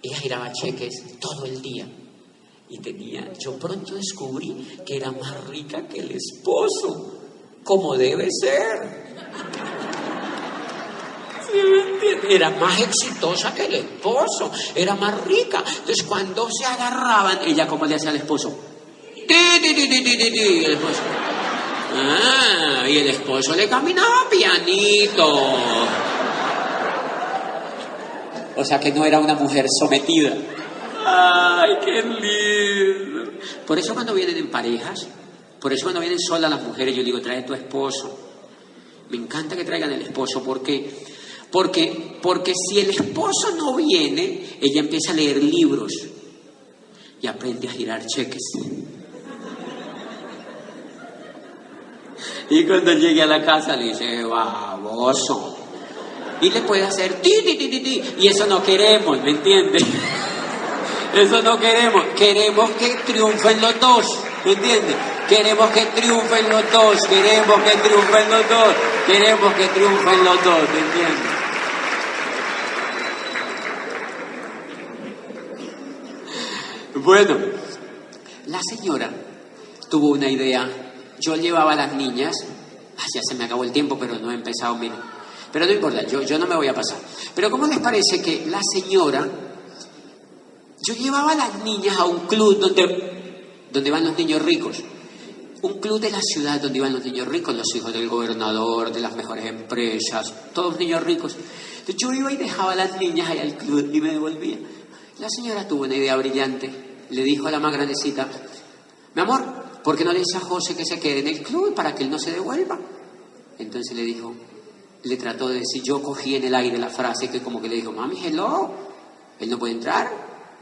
Ella giraba cheques todo el día. Y yo pronto descubrí que era más rica que el esposo. Como debe ser. ¿Sí me entiendes? Era más exitosa que el esposo. Era más rica. Entonces cuando se agarraban, ella como le hacía al esposo. Y el esposo. Y el esposo le caminaba pianito. O sea que no era una mujer sometida. ¡Ay, qué lindo! Por eso cuando vienen en parejas, por eso cuando vienen solas las mujeres, yo digo, trae tu esposo. Me encanta que traigan el esposo. ¿Por qué? Porque si el esposo no viene, ella empieza a leer libros y aprende a girar cheques. Y cuando llegue a la casa le dice, baboso. Y le puede hacer ti. Y eso no queremos, ¿me entiendes? Eso no queremos. Queremos que triunfen los dos, ¿me entiendes? Queremos que triunfen los dos. Queremos que triunfen los dos. Queremos que triunfen los dos, ¿me entiendes? Bueno, la señora tuvo una idea. Yo llevaba a las niñas, ya se me acabó el tiempo, pero no he empezado, mira. Pero no importa, yo no me voy a pasar. Pero ¿cómo les parece que la señora, yo llevaba a las niñas a un club donde van los niños ricos? Un club de la ciudad donde iban los niños ricos, los hijos del gobernador, de las mejores empresas, todos niños ricos. Entonces yo iba y dejaba a las niñas ahí al club y me devolvía. La señora tuvo una idea brillante. Le dijo a la más grandecita, mi amor, ¿por qué no le dice a José que se quede en el club para que él no se devuelva? Entonces le trató de decir, yo cogí en el aire la frase que como que le dijo, mami, hello, él no puede entrar,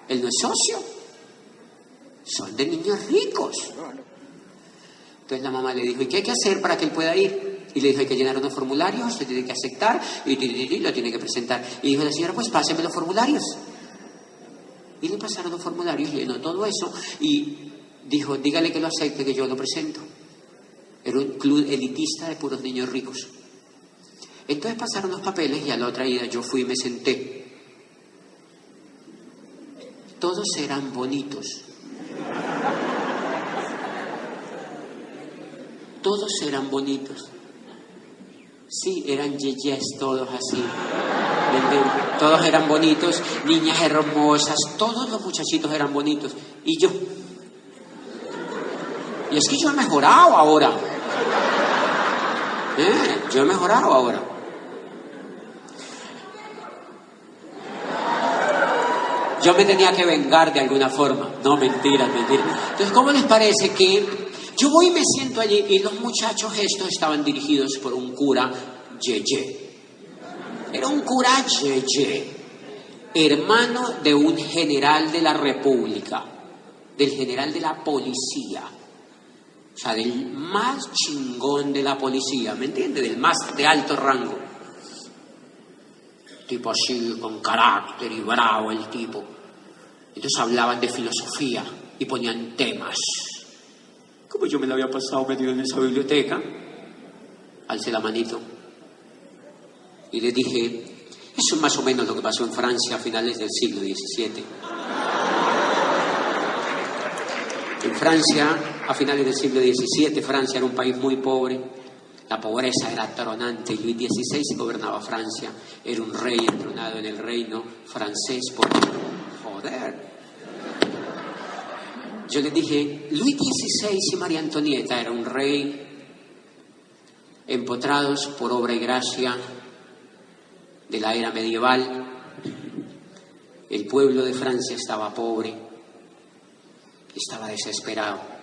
él no es socio, son de niños ricos. Entonces la mamá le dijo, ¿y qué hay que hacer para que él pueda ir? Y le dijo, hay que llenar unos formularios, se tiene que aceptar y lo tiene que presentar. Y dijo la señora, pues páseme los formularios. Y le pasaron los formularios, llenó todo eso y dijo, dígale que lo acepte, que yo lo presento. Era un club elitista de puros niños ricos. Entonces pasaron los papeles y a la otra ida yo fui y me senté. Todos eran bonitos. Todos eran bonitos. Sí, eran yeyes, todos así. Todos eran bonitos, niñas hermosas, todos los muchachitos eran bonitos. Y yo. Y es que yo he mejorado ahora. Yo he mejorado ahora. Yo me tenía que vengar de alguna forma. No, mentira. Entonces, ¿cómo les parece que yo voy y me siento allí y los muchachos estos estaban dirigidos por un cura yeye? Era un cura yeye, hermano de un general de la República, del general de la policía. O sea, del más chingón de la policía, ¿me entiendes? Del más de alto rango. Tipo así, con carácter y bravo el tipo. Entonces hablaban de filosofía y ponían temas. Como yo me la había pasado metido en esa biblioteca, alcé la manito y le dije, eso es más o menos lo que pasó en Francia a finales del siglo XVII. En Francia, a finales del siglo XVII, Francia era un país muy pobre. La pobreza era atronante. Luis XVI gobernaba Francia. Era un rey entronado en el reino francés por... Joder. Yo le dije, Luis XVI y María Antonieta era un rey empotrados por obra y gracia de la era medieval. El pueblo de Francia estaba pobre, estaba desesperado.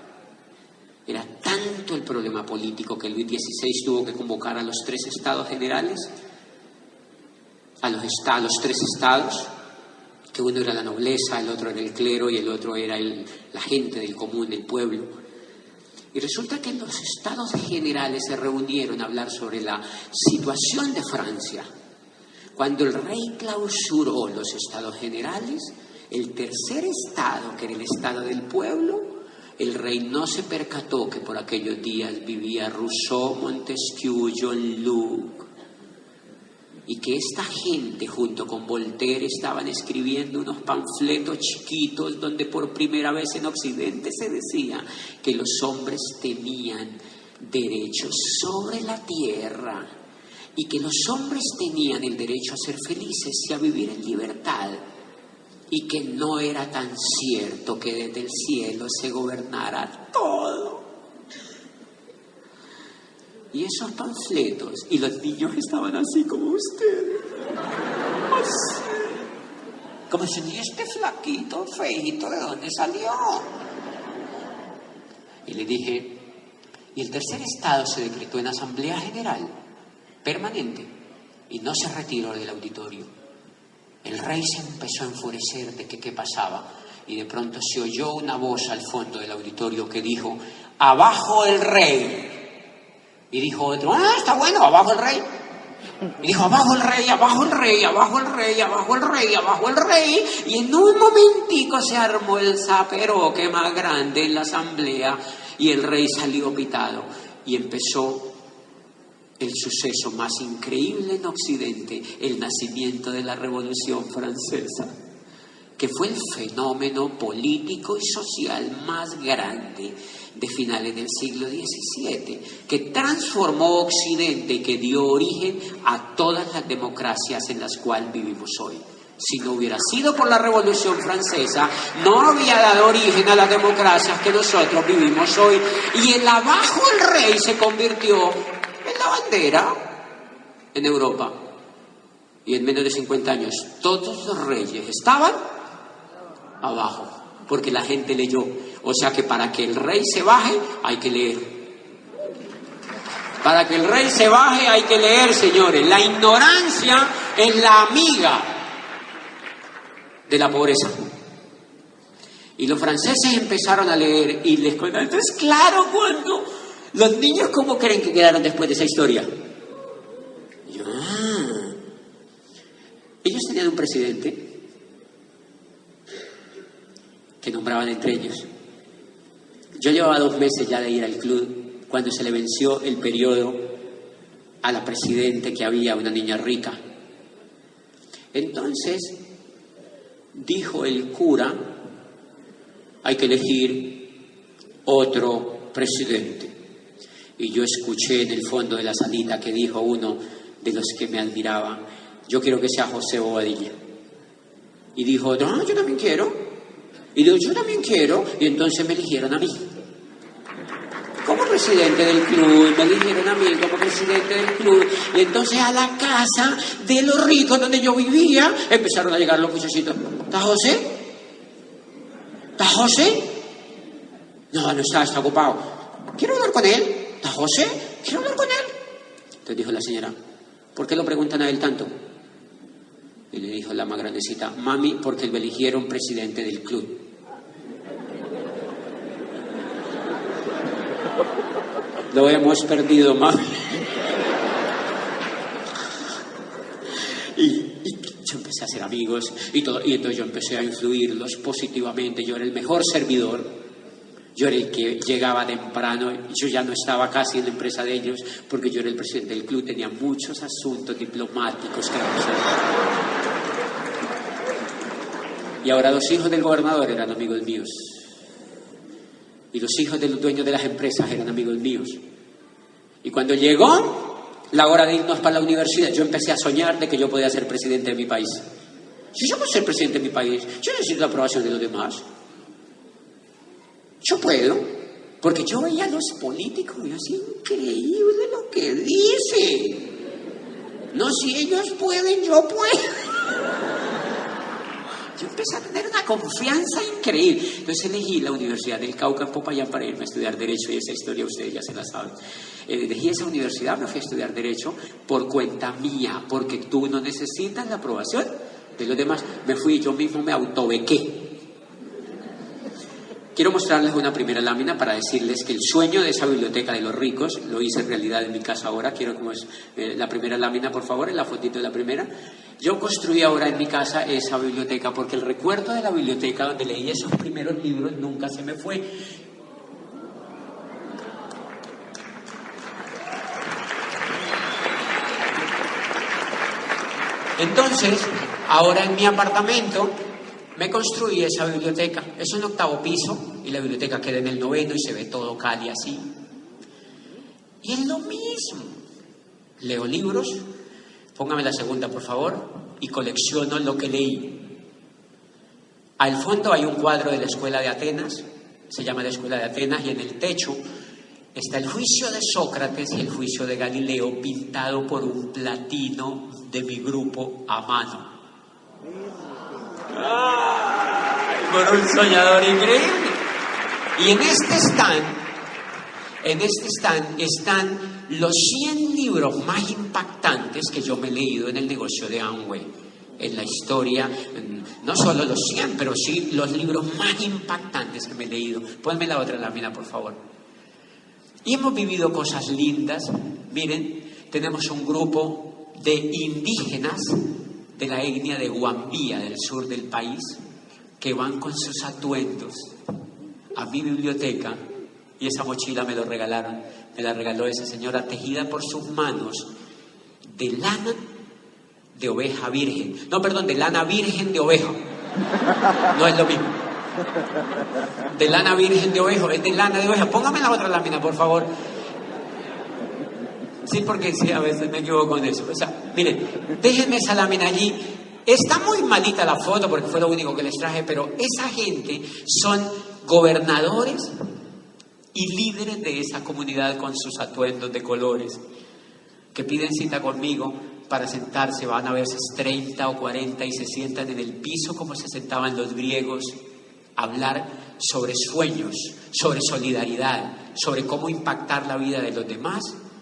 Era tanto el problema político que Luis XVI tuvo que convocar a los 3 estados generales, a los 3 estados, que uno era la nobleza, el otro era el clero y el otro era la gente del común, el pueblo. Y resulta que los estados generales se reunieron a hablar sobre la situación de Francia. Cuando el rey clausuró los estados generales, el tercer estado, que era el estado del pueblo, el rey no se percató que por aquellos días vivía Rousseau, Montesquieu, John Locke, y que esta gente junto con Voltaire estaban escribiendo unos panfletos chiquitos donde por primera vez en Occidente se decía que los hombres tenían derechos sobre la tierra y que los hombres tenían el derecho a ser felices y a vivir en libertad, y que no era tan cierto que desde el cielo se gobernara todo. Y esos panfletos, y los niños estaban así como ustedes, así, como si ni este flaquito, feíto, ¿de dónde salió? Y le dije, y el tercer estado se decretó en asamblea general, permanente, y no se retiró del auditorio. El rey se empezó a enfurecer de que qué pasaba, y de pronto se oyó una voz al fondo del auditorio que dijo, ¡abajo el rey! Y dijo otro, está bueno, abajo el rey. Y dijo, abajo el rey, abajo el rey, abajo el rey, abajo el rey, abajo el rey. Y en un momentico se armó el zaperoque más grande en la asamblea y el rey salió pitado. Y empezó el suceso más increíble en Occidente, el nacimiento de la Revolución Francesa, que fue el fenómeno político y social más grande de finales del siglo XVII, que transformó Occidente y que dio origen a todas las democracias en las cuales vivimos hoy. Si no hubiera sido por la Revolución Francesa, no había dado origen a las democracias que nosotros vivimos hoy. Y el abajo el rey se convirtió en la bandera en Europa. Y en menos de 50 años, todos los reyes estaban abajo, porque la gente leyó. O sea que para que el rey se baje, hay que leer. Para que el rey se baje, hay que leer, señores. La ignorancia es la amiga de la pobreza. Y los franceses empezaron a leer y les contaron. Entonces, claro, cuando los niños, ¿cómo creen que quedaron después de esa historia? Ellos tenían un presidente que nombraban entre ellos. Yo llevaba 2 meses ya de ir al club cuando se le venció el periodo a la presidente que había, una niña rica. Entonces dijo el cura, hay que elegir otro presidente. Y yo escuché en el fondo de la salita que dijo uno de los que me admiraban, yo quiero que sea José Bobadilla. Y dijo, no, yo también quiero. Y digo, yo también quiero. Y entonces me eligieron a mí como presidente del club, me eligieron a mí como presidente del club. Y entonces a la casa de los ricos donde yo vivía empezaron a llegar los muchachitos. ¿Está José? ¿Está José? No está ocupado. Quiero hablar con él. ¿Está José? Quiero hablar con él. Entonces dijo la señora, ¿por qué lo preguntan a él tanto? Y le dijo la más grandecita, mami, porque lo eligieron presidente del club. Lo hemos perdido, mami. Y yo empecé a hacer amigos y entonces yo empecé a influirlos positivamente. Yo era el mejor servidor. Yo era el que llegaba temprano. Yo ya no estaba casi en la empresa de ellos porque yo era el presidente del club. Tenía muchos asuntos diplomáticos que resolver. Y ahora los hijos del gobernador eran amigos míos. Y los hijos de los dueños de las empresas eran amigos míos. Y cuando llegó la hora de irnos para la universidad, yo empecé a soñar de que yo podía ser presidente de mi país. Si yo puedo ser presidente de mi país, yo necesito la aprobación de los demás. Yo puedo, porque yo veía a los políticos y es increíble lo que dicen. No, si ellos pueden, yo puedo. Yo empecé a tener una confianza increíble. Entonces elegí la Universidad del Cauca en Popayán para irme a estudiar Derecho, y esa historia ustedes ya se la saben. Elegí esa universidad, me fui a estudiar Derecho por cuenta mía, porque tú no necesitas la aprobación de los demás. Me fui, yo mismo me autobequé. Quiero mostrarles una primera lámina para decirles que el sueño de esa biblioteca de los ricos lo hice realidad en mi casa ahora. Quiero como es la primera lámina, por favor, en la fotito de la primera. Yo construí ahora en mi casa esa biblioteca porque el recuerdo de la biblioteca donde leí esos primeros libros nunca se me fue. Entonces, ahora en mi apartamento me construí esa biblioteca. Es un 8º piso y la biblioteca queda en el 9º y se ve todo Cali así. Y es lo mismo. Leo libros, póngame la segunda por favor, y colecciono lo que leí. Al fondo hay un cuadro de la Escuela de Atenas, se llama la Escuela de Atenas, y en el techo está el juicio de Sócrates y el juicio de Galileo pintado por un platino de mi grupo a mano. Por un soñador increíble. Y en este stand están los 100 libros más impactantes que yo me he leído en el negocio de Amway, en la historia, no solo los 100, pero sí los libros más impactantes que me he leído. Ponme la otra lámina, por favor. Y hemos vivido cosas lindas. Miren, tenemos un grupo de indígenas de la etnia de Guambía, del sur del país, que van con sus atuendos a mi biblioteca, y esa mochila me la regaló esa señora, tejida por sus manos de lana de oveja virgen. No, perdón, de lana virgen de oveja. No es lo mismo. De lana virgen de oveja, es de lana de oveja. Póngame la otra lámina, por favor. Sí, porque sí, a veces me equivoco con eso. O sea, miren, déjenme esa lámina allí. Está muy malita la foto porque fue lo único que les traje, pero esa gente son gobernadores y líderes de esa comunidad con sus atuendos de colores, que piden cita conmigo para sentarse. Van a veces 30 o 40 y se sientan en el piso como se sentaban los griegos a hablar sobre sueños, sobre solidaridad, sobre cómo impactar la vida de los demás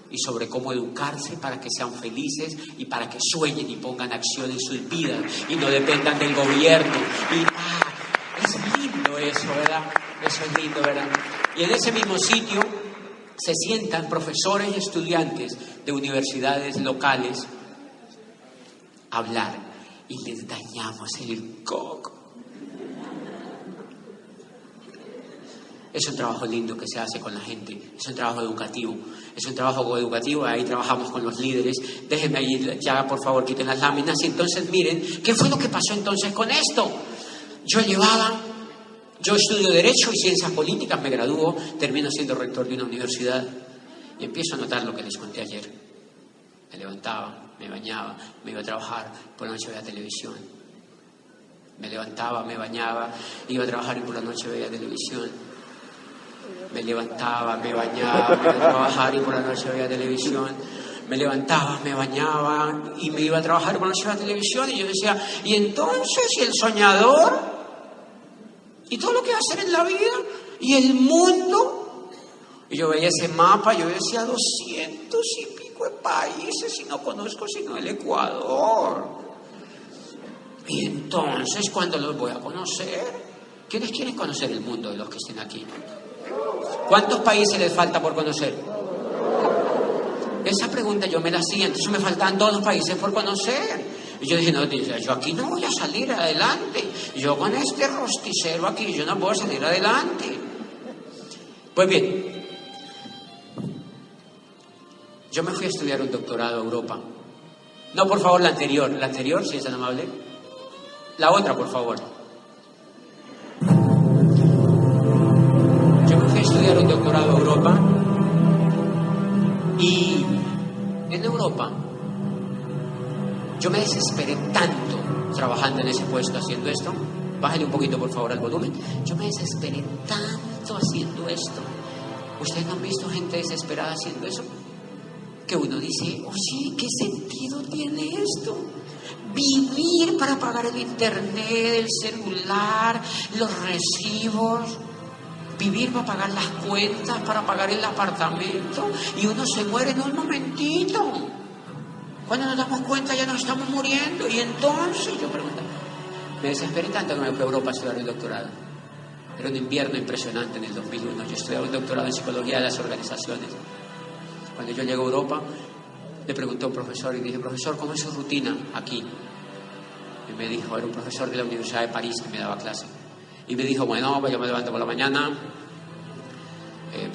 y sobre cómo educarse para que sean felices y para que sueñen y pongan acción en sus vidas y no dependan del gobierno. Y es lindo eso, ¿verdad? Eso es lindo, ¿verdad? Y en ese mismo sitio se sientan profesores y estudiantes de universidades locales a hablar y les dañamos el coco. Es un trabajo lindo que se hace con la gente, es un trabajo educativo, ahí trabajamos con los líderes. Déjenme ahí, ya por favor quiten las láminas. Y entonces miren, ¿qué fue lo que pasó entonces con esto? Yo estudio Derecho y Ciencias Políticas, me gradúo, termino siendo rector de una universidad y empiezo a notar lo que les conté ayer. Me levantaba, me bañaba, me iba a trabajar, por la noche veía televisión. Me levantaba, me bañaba, iba a trabajar y por la noche veía televisión. Me levantaba, me bañaba, me iba a trabajar y por la noche veía televisión. Me levantaba, me bañaba y me iba a trabajar y por la noche veía televisión. Y yo decía, ¿y entonces? ¿Y el soñador? ¿Y todo lo que va a hacer en la vida? ¿Y el mundo? Y yo veía ese mapa, yo decía 200 y pico de países y no conozco sino el Ecuador. Y entonces, ¿cuándo los voy a conocer? ¿Quiénes quieren conocer el mundo de los que estén aquí? ¿Cuántos países les falta por conocer? Esa pregunta yo me la hacía, entonces me faltaban 2 países por conocer. Y yo dije, no, yo aquí no voy a salir adelante. Yo con este rosticero aquí, yo no puedo salir adelante. Pues bien, yo me fui a estudiar un doctorado a Europa. No, por favor, la anterior, si es tan amable. La otra, por favor. Yo me fui a estudiar un doctorado a Europa y en Europa yo me desesperé tanto trabajando en ese puesto haciendo esto. Bájale un poquito, por favor, al volumen. Yo me desesperé tanto haciendo esto. ¿Ustedes no han visto gente desesperada haciendo eso? Que uno dice, oh sí, ¿qué sentido tiene esto? Vivir para pagar el internet, el celular, los recibos. Vivir para pagar las cuentas, para pagar el apartamento. Y uno se muere en un momentito. Cuando nos damos cuenta ya nos estamos muriendo. Y entonces yo pregunto, me desesperé tanto que me fui a Europa a estudiar el doctorado. Era un invierno impresionante en el 2001. Yo estudiaba un doctorado en psicología de las organizaciones. Cuando yo llego a Europa, le pregunté a un profesor y dije, profesor, ¿cómo es su rutina aquí? Y me dijo, era un profesor de la Universidad de París que me daba clase. Y me dijo, bueno, pues yo me levanto por la mañana,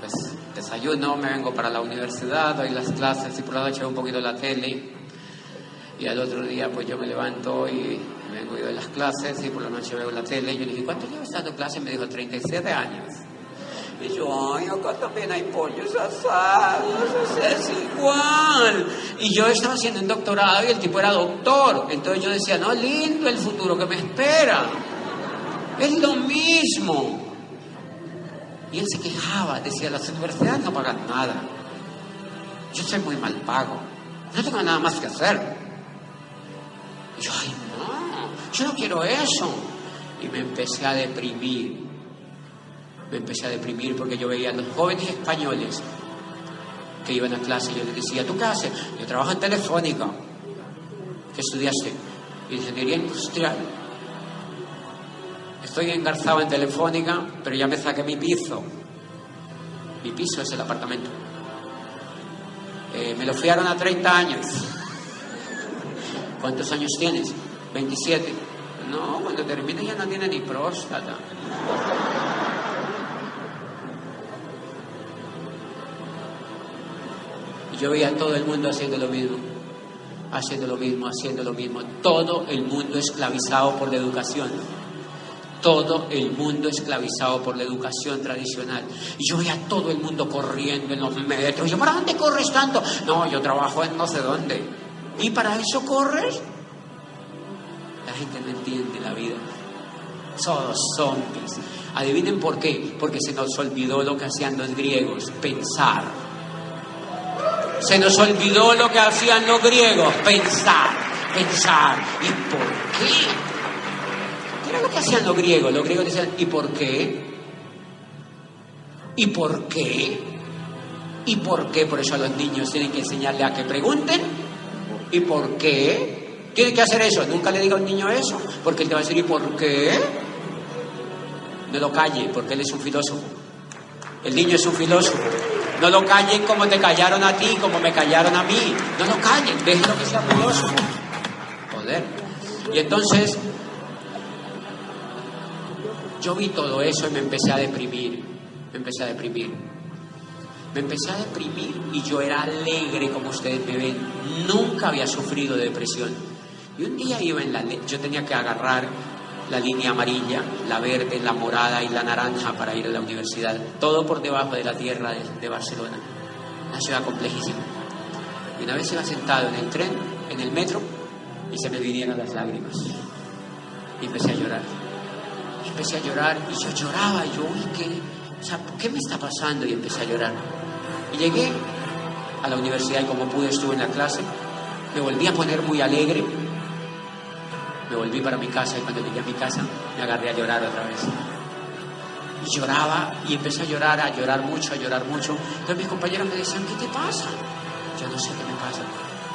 pues desayuno, me vengo para la universidad, doy las clases y por la noche veo un poquito la tele. Y al otro día pues yo me levanto y vengo y doy las clases y por la noche veo la tele. Y yo le dije, ¿cuánto llevas dando clases? Me dijo, 37 años. Y yo, ay, acá también hay pollos asados, es igual. Y yo estaba haciendo un doctorado y el tipo era doctor. Entonces yo decía, no, lindo el futuro que me espera. Es lo mismo. Y él se quejaba, decía, las universidades no pagan nada. Yo soy muy mal pago. No tengo nada más que hacer. Y yo, ay, no, yo no quiero eso. Y me empecé a deprimir. Me empecé a deprimir porque yo veía a los jóvenes españoles que iban a clase y yo les decía, ¿tú qué haces? Yo trabajo en Telefónica. ¿Qué estudiaste? Ingeniería industrial. Estoy engarzado en Telefónica, pero ya me saqué mi piso. Mi piso es el apartamento. Me lo fiaron a 30 años. ¿Cuántos años tienes? 27. No, cuando termine ya no tiene ni próstata. Y yo veía a todo el mundo haciendo lo mismo. Haciendo lo mismo, haciendo lo mismo. Todo el mundo esclavizado por la educación. Todo el mundo esclavizado por la educación tradicional. Y yo veía a todo el mundo corriendo en los metros. Y yo, ¿para dónde corres tanto? No, yo trabajo en no sé dónde. ¿Y para eso corres? La gente no entiende la vida. Todos zombies. Adivinen por qué. Porque se nos olvidó lo que hacían los griegos. Pensar. Se nos olvidó lo que hacían los griegos. Pensar. Pensar. ¿Y por qué? Era lo que hacían los griegos. Los griegos decían, ¿y por qué? ¿Y por qué? ¿Y por qué? Por eso a los niños tienen que enseñarle a que pregunten. ¿Y por qué? Tienen que hacer eso. Nunca le diga a un niño eso, porque él te va a decir, ¿y por qué? No lo calle, porque él es un filósofo. El niño es un filósofo. No lo callen como te callaron a ti, como me callaron a mí. No lo callen, déjenlo que sea filósofo. Joder. Y entonces yo vi todo eso y me empecé a deprimir. Me empecé a deprimir y yo era alegre como ustedes me ven. Nunca había sufrido de depresión. Y un día iba yo tenía que agarrar la línea amarilla, la verde, la morada y la naranja para ir a la universidad. Todo por debajo de la tierra de Barcelona. Una ciudad complejísima. Y una vez iba sentado en el tren, en el metro, y se me vinieron las lágrimas. Y empecé a llorar. Y yo lloraba. Y yo, uy, ¿qué me está pasando? Y empecé a llorar. Y llegué a la universidad y como pude estuve en la clase. Me volví a poner muy alegre. Me volví para mi casa y cuando llegué a mi casa me agarré a llorar otra vez. Y lloraba y empecé a llorar mucho. Entonces mis compañeros me decían, ¿qué te pasa? Yo no sé qué me pasa.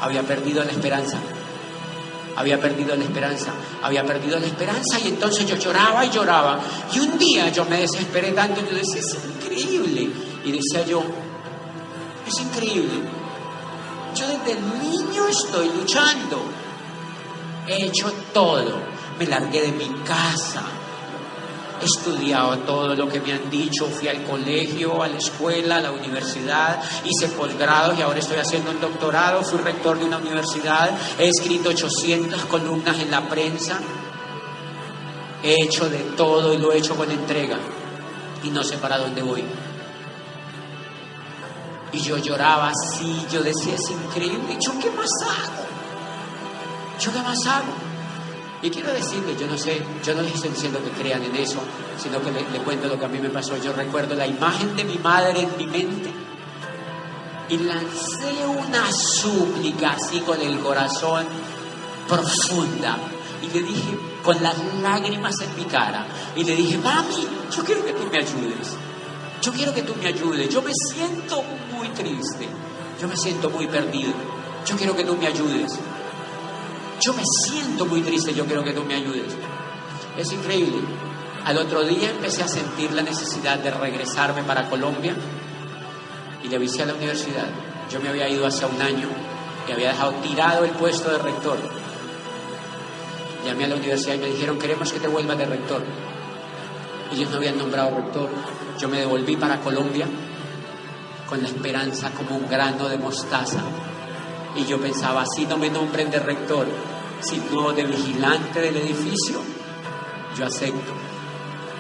Había perdido la esperanza y entonces yo lloraba. Y un día yo me desesperé tanto y yo decía, es increíble. Y decía yo, es increíble. Yo desde niño estoy luchando. He hecho todo. Me largué de mi casa. He estudiado todo lo que me han dicho. Fui al colegio, a la escuela, a la universidad. Hice posgrados y ahora estoy haciendo un doctorado. Fui rector de una universidad. He escrito 800 columnas en la prensa. He hecho de todo y lo he hecho con entrega. Y no sé para dónde voy. Y yo lloraba así. Yo decía, es increíble. ¿Yo qué más hago? Y quiero decirles, yo no sé, yo no les estoy diciendo que crean en eso, sino que le cuento lo que a mí me pasó. Yo recuerdo la imagen de mi madre en mi mente y lancé una súplica así con el corazón profunda. Y le dije, con las lágrimas en mi cara, y le dije, mami, yo quiero que tú me ayudes. Yo me siento muy triste, yo me siento muy perdido. Yo quiero que tú me ayudes. Yo me siento muy triste, yo quiero que tú me ayudes. Es increíble. Al otro día empecé a sentir la necesidad de regresarme para Colombia y le avisé a la universidad. Yo me había ido hace un año y había dejado tirado el puesto de rector. Llamé a la universidad y me dijeron: queremos que te vuelvas de rector. Ellos no habían nombrado rector. Yo me devolví para Colombia con la esperanza como un grano de mostaza. Y yo pensaba: si no me nombren de rector, sino de vigilante del edificio, yo acepto.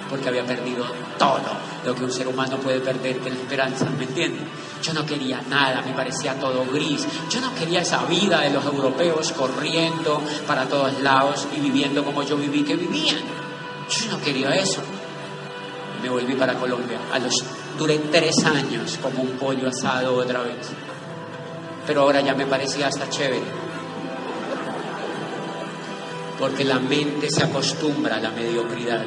Porque había perdido todo lo que un ser humano puede perder, que es la esperanza, ¿me entienden? Yo no quería nada, me parecía todo gris. Yo no quería esa vida de los europeos corriendo para todos lados y viviendo como yo viví que vivían. Yo no quería eso. Me volví para Colombia. Duré 3 años como un pollo asado otra vez. Pero ahora ya me parecía hasta chévere. Porque la mente se acostumbra a la mediocridad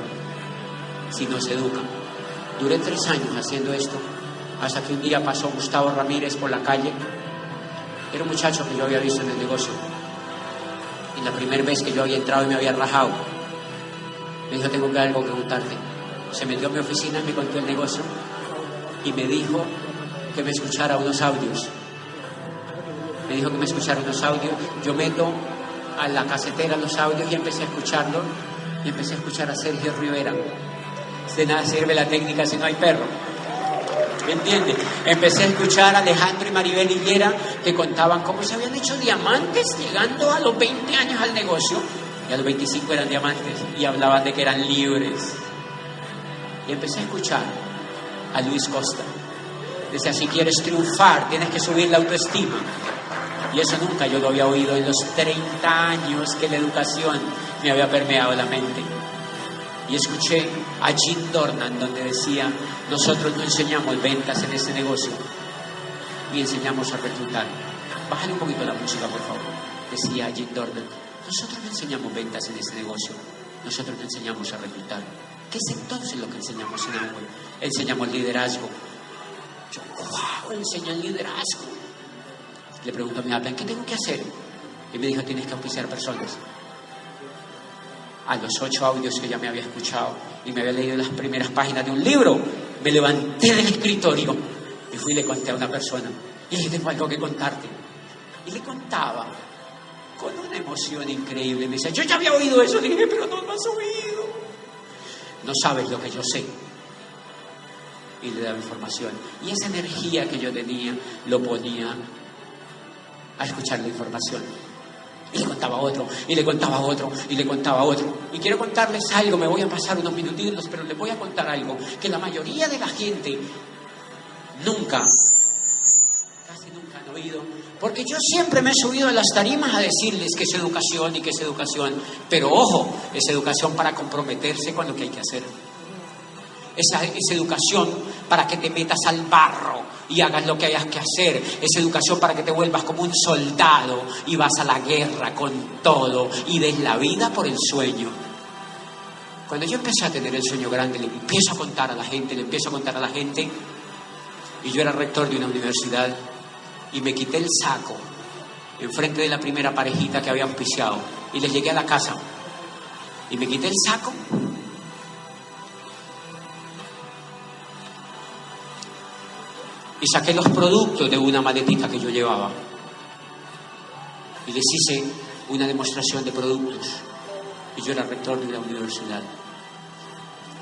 si no se educa. Duré 3 años haciendo esto, hasta que un día pasó Gustavo Ramírez por la calle. Era un muchacho que yo había visto en el negocio. Y la primera vez que yo había entrado y me había rajado, me dijo: tengo algo que contarte. Se metió a mi oficina y me contó el negocio y me dijo que me escuchara unos audios. Me dijo que me escuchara unos audios. Yo meto a la casetera los audios y empecé a escucharlo. Y empecé a escuchar a Sergio Rivera. De nada sirve la técnica si no hay perro. ¿Me entiendes? Empecé a escuchar a Alejandro y Maribel Higuera, que contaban cómo se habían hecho diamantes llegando a los 20 años al negocio. Y a los 25 eran diamantes. Y hablaban de que eran libres. Y empecé a escuchar a Luis Costa. Decía: si quieres triunfar, tienes que subir la autoestima. Y eso nunca yo lo había oído en los 30 años que la educación me había permeado la mente. Y escuché a Jim Dornan, donde decía: nosotros no enseñamos ventas en este negocio, ni enseñamos a reclutar. Bájale un poquito la música, por favor. Decía Jim Dornan: nosotros no enseñamos ventas en este negocio, nosotros no enseñamos a reclutar. ¿Qué es entonces lo que enseñamos en Amway? Enseñamos liderazgo. Yo: wow, enseñan liderazgo. Le pregunto a mi papá: ¿qué tengo que hacer? Y me dijo: tienes que auspiciar personas. A los 8 audios que ya me había escuchado y me había leído las primeras páginas de un libro, me levanté del escritorio y fui y le conté a una persona. Y le dije: tengo algo que contarte. Y le contaba con una emoción increíble. Me decía: yo ya había oído eso. Le dije: pero no lo has oído. No sabes lo que yo sé. Y le daba información. Y esa energía que yo tenía lo ponía a escuchar la información. Y le contaba a otro, y le contaba a otro, y le contaba a otro. Y quiero contarles algo, me voy a pasar unos minutitos, pero les voy a contar algo que la mayoría de la gente casi nunca han oído. Porque yo siempre me he subido a las tarimas a decirles que es educación y que es educación. Pero ojo, es educación para comprometerse con lo que hay que hacer. Es educación para que te metas al barro y hagas lo que hayas que hacer. Es educación para que te vuelvas como un soldado y vas a la guerra con todo y des la vida por el sueño. Cuando yo empecé a tener el sueño grande, le empiezo a contar a la gente, y yo era rector de una universidad, y me quité el saco enfrente de la primera parejita que había auspiciado, y les llegué a la casa, y me quité el saco, y saqué los productos de una maletita que yo llevaba y les hice una demostración de productos. Y yo era rector de la universidad.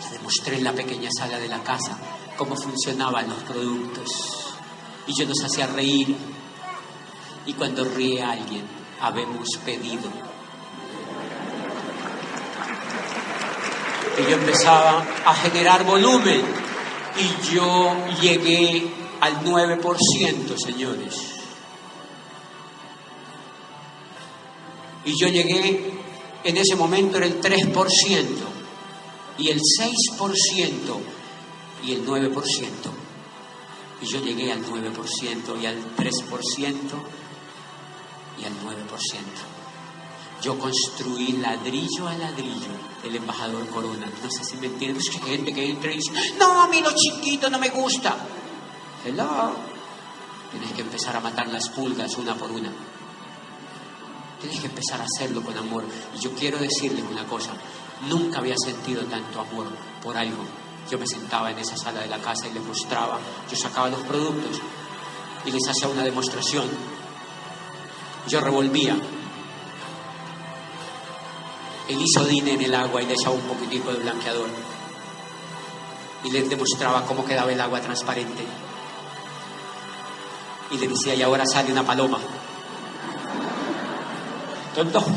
Les demostré en la pequeña sala de la casa cómo funcionaban los productos. Y yo los hacía reír. Y cuando ríe alguien, habemos pedido. Y yo empezaba a generar volumen. Y yo llegué al 9%, señores. Y yo llegué, en ese momento era el 3%, y el 6%, y el 9%. Y yo llegué al 9%, y al 3%, y al 9%. Yo construí ladrillo a ladrillo el embajador Corona. No sé si me entienden. Es que hay gente que entra y dice: no, a mí lo chiquito no me gusta. Hello. Tienes que empezar a matar las pulgas una por una. Tienes que empezar a hacerlo con amor. Y yo quiero decirles una cosa. Nunca había sentido tanto amor por algo. Yo me sentaba en esa sala de la casa y les mostraba. Yo sacaba los productos y les hacía una demostración. Yo revolvía el isodine en el agua y le echaba un poquitico de blanqueador. Y les demostraba cómo quedaba el agua transparente. Y les decía, y ahora sale una paloma. Entonces,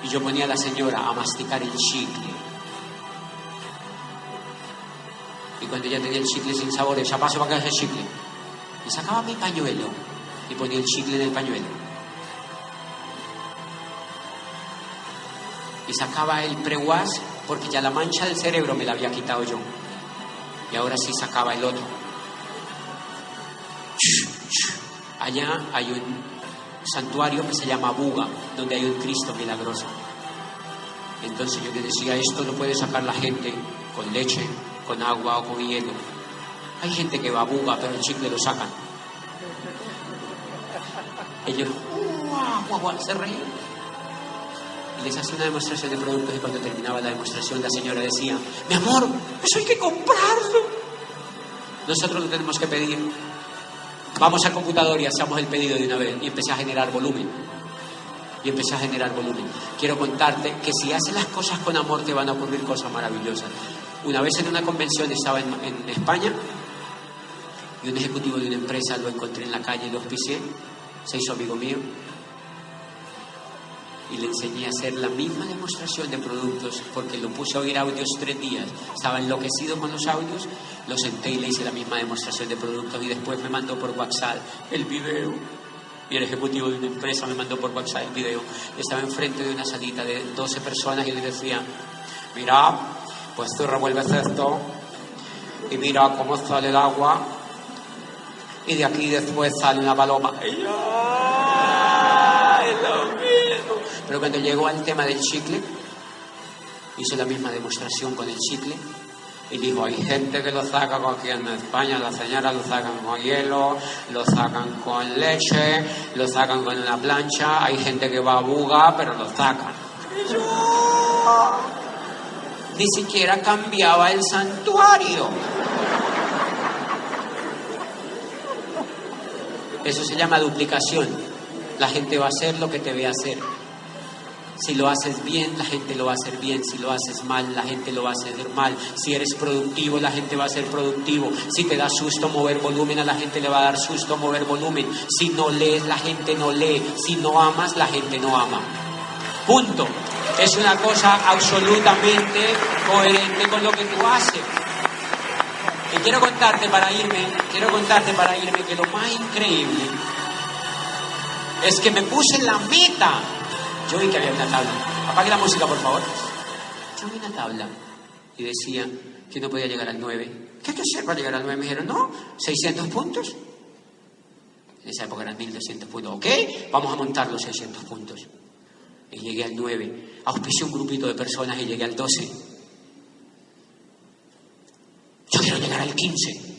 y yo ponía a la señora a masticar el chicle. Y cuando ella tenía el chicle sin sabor, ella pasó para acá ese chicle. Y sacaba mi pañuelo y ponía el chicle en el pañuelo. Y sacaba el pre-wash porque ya la mancha del cerebro me la había quitado yo. Y ahora sí sacaba el otro. Allá hay un santuario que se llama Buga, donde hay un Cristo milagroso. Entonces yo le decía, esto lo puede sacar la gente con leche, con agua o con hielo. Hay gente que va a Buga, pero el chicle lo sacan. Ellos se reían. Y les hacía una demostración de productos y cuando terminaba la demostración la señora decía, mi amor, eso hay que comprarlo. Nosotros lo tenemos que pedir. Vamos al computador y hacemos el pedido de una vez. Y empecé a generar volumen. Quiero contarte que si haces las cosas con amor te van a ocurrir cosas maravillosas. Una vez en una convención estaba en España y un ejecutivo de una empresa lo encontré en la calle y lo auspicié. Se hizo amigo mío. Y le enseñé a hacer la misma demostración de productos porque lo puse a oír audios 3 días. Estaba enloquecido con los audios. Lo senté y le hice la misma demostración de productos y después me mandó por WhatsApp el video. Y el ejecutivo de una empresa me mandó por WhatsApp el video. Estaba enfrente de una salita de 12 personas y le decía, mira, pues tú revuelves esto y mira cómo sale el agua y de aquí después sale una paloma. Pero cuando llegó al tema del chicle, hizo la misma demostración con el chicle y dijo, hay gente que lo saca aquí en España, las señoras lo sacan con hielo, lo sacan con leche, lo sacan con una plancha, hay gente que va a Buga, pero lo sacan. Ni siquiera cambiaba el santuario. Eso se llama duplicación. La gente va a hacer lo que te ve hacer. Si lo haces bien, la gente lo va a hacer bien. Si lo haces mal, la gente lo va a hacer mal. Si eres productivo, la gente va a ser productivo. Si te da susto mover volumen, a la gente le va a dar susto mover volumen. Si no lees, la gente no lee. Si no amas, la gente no ama. Punto. Es una cosa absolutamente coherente con lo que tú haces. Y quiero contarte para irme que lo más increíble es que me puse en la meta. Yo vi que había una tabla. Apague la música, por favor. Yo vi una tabla y decía que no podía llegar al 9. ¿Qué hay que hacer para llegar al 9? Me dijeron, no, 600 puntos. En esa época eran 1200 puntos. Ok, vamos a montar los 600 puntos. Y llegué al 9. Auspicié un grupito de personas y llegué al 12. Yo quiero llegar al 15.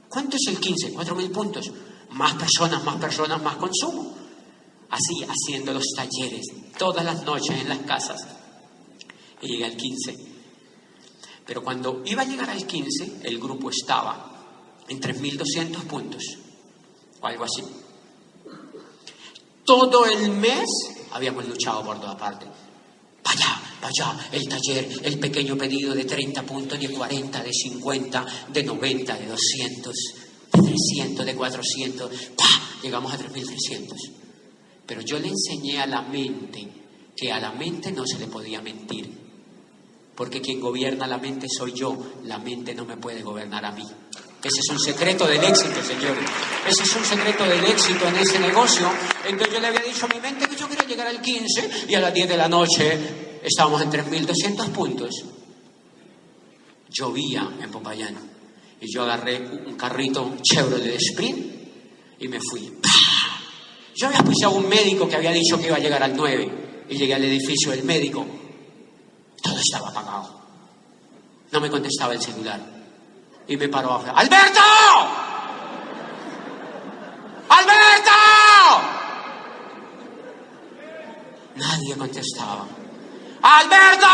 ¿Cuánto es el 15? 4000 puntos. Más personas, más consumo. Así, haciendo los talleres todas las noches en las casas. Y llegué al 15. Pero cuando iba a llegar al 15, el grupo estaba en 3200 puntos. O algo así. Todo el mes habíamos luchado por toda parte. Para allá, el taller, el pequeño pedido de 30 puntos, de 40, de 50, de 90, de 200, de 300, de 400. Llegamos a 3300. Pero yo le enseñé a la mente que a la mente no se le podía mentir. Porque quien gobierna la mente soy yo. La mente no me puede gobernar a mí. Ese es un secreto del éxito, señores. Ese es un secreto del éxito en ese negocio. Entonces yo le había dicho a mi mente que yo quería llegar al 15 y a las 10 de la noche estábamos en 3200 puntos. Llovía en Popayán y yo agarré un carrito Chevrolet Sprint y me fui. Yo había escuchado a un médico que había dicho que iba a llegar al 9 y llegué al edificio del médico. Todo estaba apagado. No me contestaba el celular. Y me paró afuera. ¡Alberto! ¡Alberto! Nadie contestaba. ¡Alberto!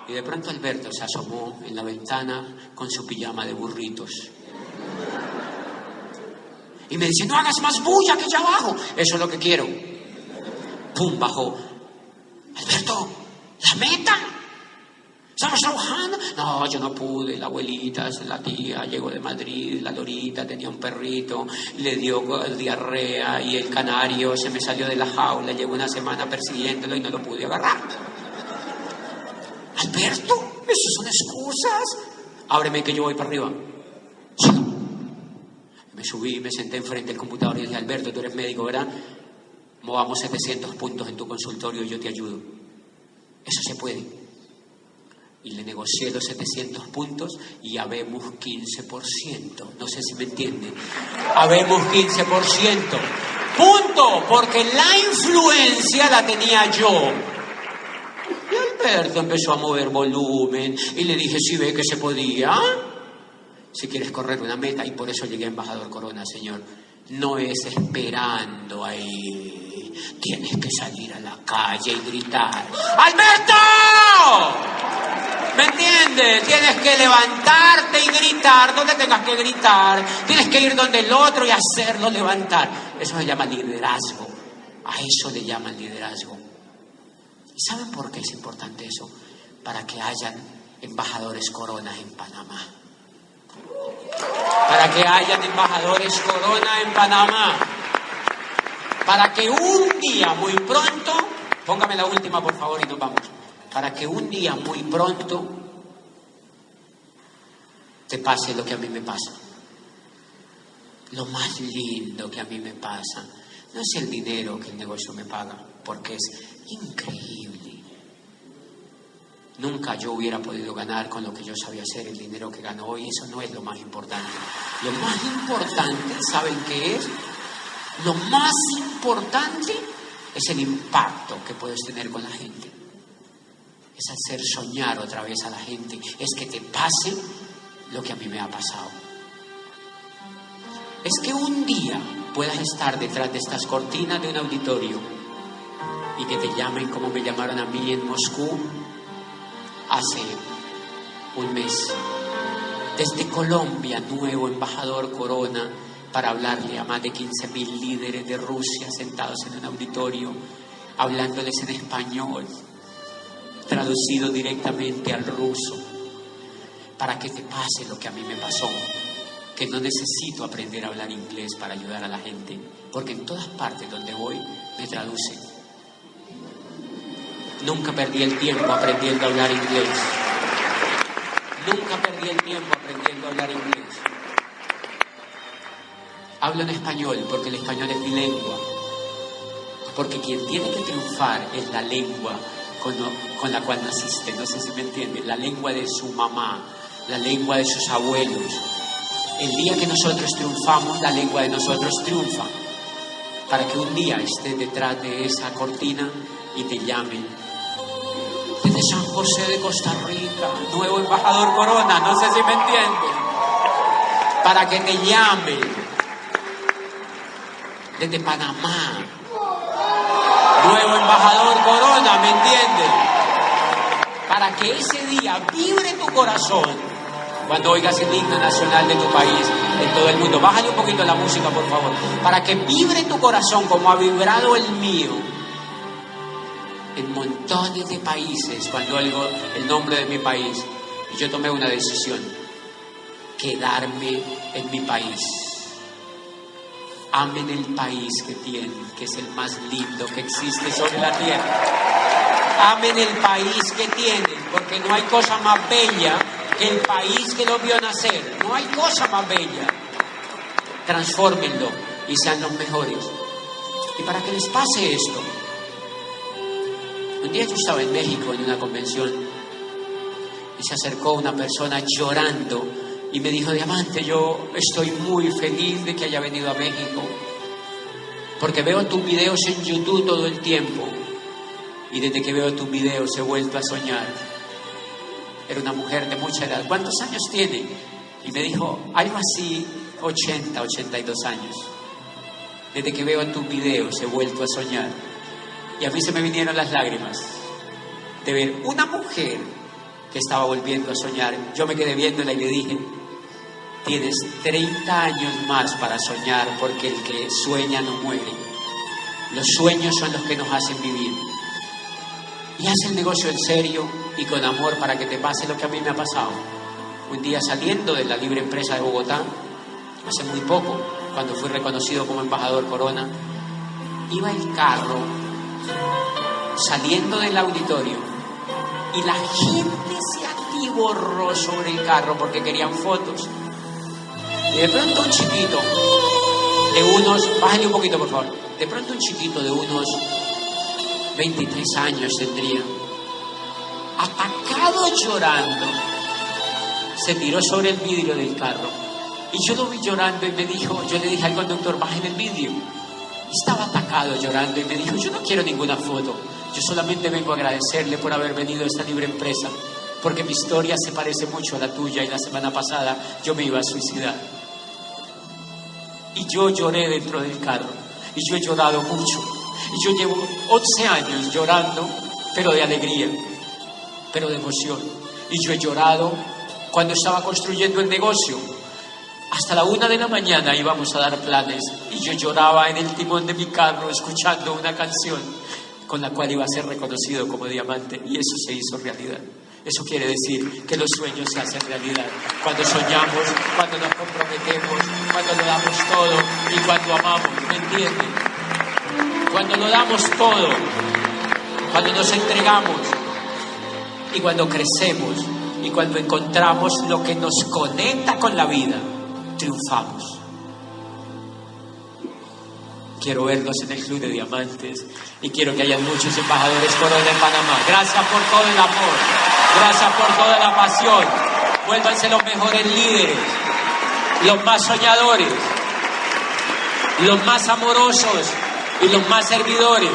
Y de pronto Alberto se asomó en la ventana con su pijama de burritos. Y me dice, no hagas más bulla que allá abajo. Eso es lo que quiero. Pum, bajó. Alberto, la meta. ¿Estamos trabajando? No, yo no pude. La abuelita, la tía, llegó de Madrid. La Lorita tenía un perrito, le dio diarrea y el canario se me salió de la jaula. Llevo una semana persiguiéndolo y no lo pude agarrar. Alberto, esas son excusas. Ábreme que yo voy para arriba. Me subí, me senté enfrente del computador y dije, Alberto, tú eres médico, ¿verdad? Movamos 700 puntos en tu consultorio y yo te ayudo. Eso se puede. Y le negocié los 700 puntos y habemos 15%. No sé si me entienden. Habemos 15%. Punto, porque la influencia la tenía yo. Y Alberto empezó a mover volumen y le dije, ¿sí ve que se podía? Si quieres correr una meta, y por eso llegué a embajador Corona, señor. No es esperando ahí. Tienes que salir a la calle y gritar, ¡Alberto! ¿Me entiendes? Tienes que levantarte y gritar donde tengas que gritar. Tienes que ir donde el otro y hacerlo levantar. Eso se llama liderazgo. A eso le llaman liderazgo. ¿Y saben por qué es importante eso? Para que hayan embajadores Coronas en Panamá. Para que hayan embajadores Corona en Panamá. Para que un día muy pronto, póngame la última por favor y nos vamos. Para que un día muy pronto te pase lo que a mí me pasa. Lo más lindo que a mí me pasa no es el dinero que el negocio me paga, porque es increíble. Nunca yo hubiera podido ganar con lo que yo sabía hacer el dinero que gano hoy. Eso no es lo más importante. Lo más importante, ¿saben qué es? Lo más importante es el impacto que puedes tener con la gente. Es hacer soñar otra vez a la gente. Es que te pase lo que a mí me ha pasado. Es que un día puedas estar detrás de estas cortinas de un auditorio y que te llamen como me llamaron a mí en Moscú hace un mes. Desde Colombia, nuevo embajador Corona, para hablarle a más de 15,000 líderes de Rusia sentados en un auditorio, hablándoles en español, traducido directamente al ruso, para que te pase lo que a mí me pasó, que no necesito aprender a hablar inglés para ayudar a la gente, porque en todas partes donde voy me traducen. Nunca perdí el tiempo aprendiendo a hablar inglés. Nunca perdí el tiempo aprendiendo a hablar inglés. Hablo en español porque el español es mi lengua. Porque quien tiene que triunfar es la lengua con la cual naciste. No sé si me entienden. La lengua de su mamá, la lengua de sus abuelos. El día que nosotros triunfamos, la lengua de nosotros triunfa. Para que un día estés detrás de esa cortina y te llamen desde San José de Costa Rica, nuevo embajador Corona, no sé si me entienden. Para que te llamen desde Panamá, nuevo embajador Corona, ¿me entienden? Para que ese día vibre tu corazón cuando oigas el himno nacional de tu país en todo el mundo. Bájale un poquito la música, por favor. Para que vibre tu corazón como ha vibrado el mío en montones de países cuando oigo el nombre de mi país. Y yo tomé una decisión: quedarme en mi país. Amen el país que tienen, que es el más lindo que existe sobre la tierra. Amen el país que tienen, porque no hay cosa más bella que el país que los vio nacer. No hay cosa más bella. Transfórmenlo y sean los mejores. Y para que les pase esto, un día yo estaba en México en una convención y se acercó una persona llorando y me dijo: Diamante, yo estoy muy feliz de que haya venido a México, porque veo tus videos en YouTube todo el tiempo, y desde que veo tus videos he vuelto a soñar. Era una mujer de mucha edad. ¿Cuántos años tiene? Y me dijo algo así, 80, 82 años. Desde que veo tus videos he vuelto a soñar. Y a mí se me vinieron las lágrimas de ver una mujer que estaba volviendo a soñar. Yo me quedé viéndola y le dije: tienes 30 años más para soñar, porque el que sueña no muere. Los sueños son los que nos hacen vivir. Y haz el negocio en serio y con amor para que te pase lo que a mí me ha pasado. Un día, saliendo de la Libre Empresa de Bogotá, hace muy poco, cuando fui reconocido como embajador Corona, iba el carro saliendo del auditorio y la gente se atiborró sobre el carro porque querían fotos. Y de pronto un chiquito de unos, bájale un poquito por favor, de pronto un chiquito de unos 23 años tendría, atacado llorando, se tiró sobre el vidrio del carro. Y yo lo vi llorando y me dijo, yo le dije al conductor: bajen el vidrio. Estaba atacado llorando y me dijo: yo no quiero ninguna foto, yo solamente vengo a agradecerle por haber venido a esta Libre Empresa, porque mi historia se parece mucho a la tuya y la semana pasada yo me iba a suicidar. Y yo lloré dentro del carro, y yo he llorado mucho, y yo llevo 11 años llorando, pero de alegría, pero de emoción. Y yo he llorado cuando estaba construyendo el negocio. Hasta la 1 de la mañana íbamos a dar planes y yo lloraba en el timón de mi carro escuchando una canción con la cual iba a ser reconocido como diamante, y eso se hizo realidad. Eso quiere decir que los sueños se hacen realidad cuando soñamos, cuando nos comprometemos, cuando lo damos todo y cuando amamos, ¿me entienden? Cuando lo damos todo, cuando nos entregamos y cuando crecemos y cuando encontramos lo que nos conecta con la vida, triunfamos. Quiero verlos en el Club de Diamantes y quiero que haya muchos embajadores Corona en Panamá. Gracias por todo el amor, gracias por toda la pasión. Vuélvanse los mejores líderes, los más soñadores, los más amorosos y los más servidores.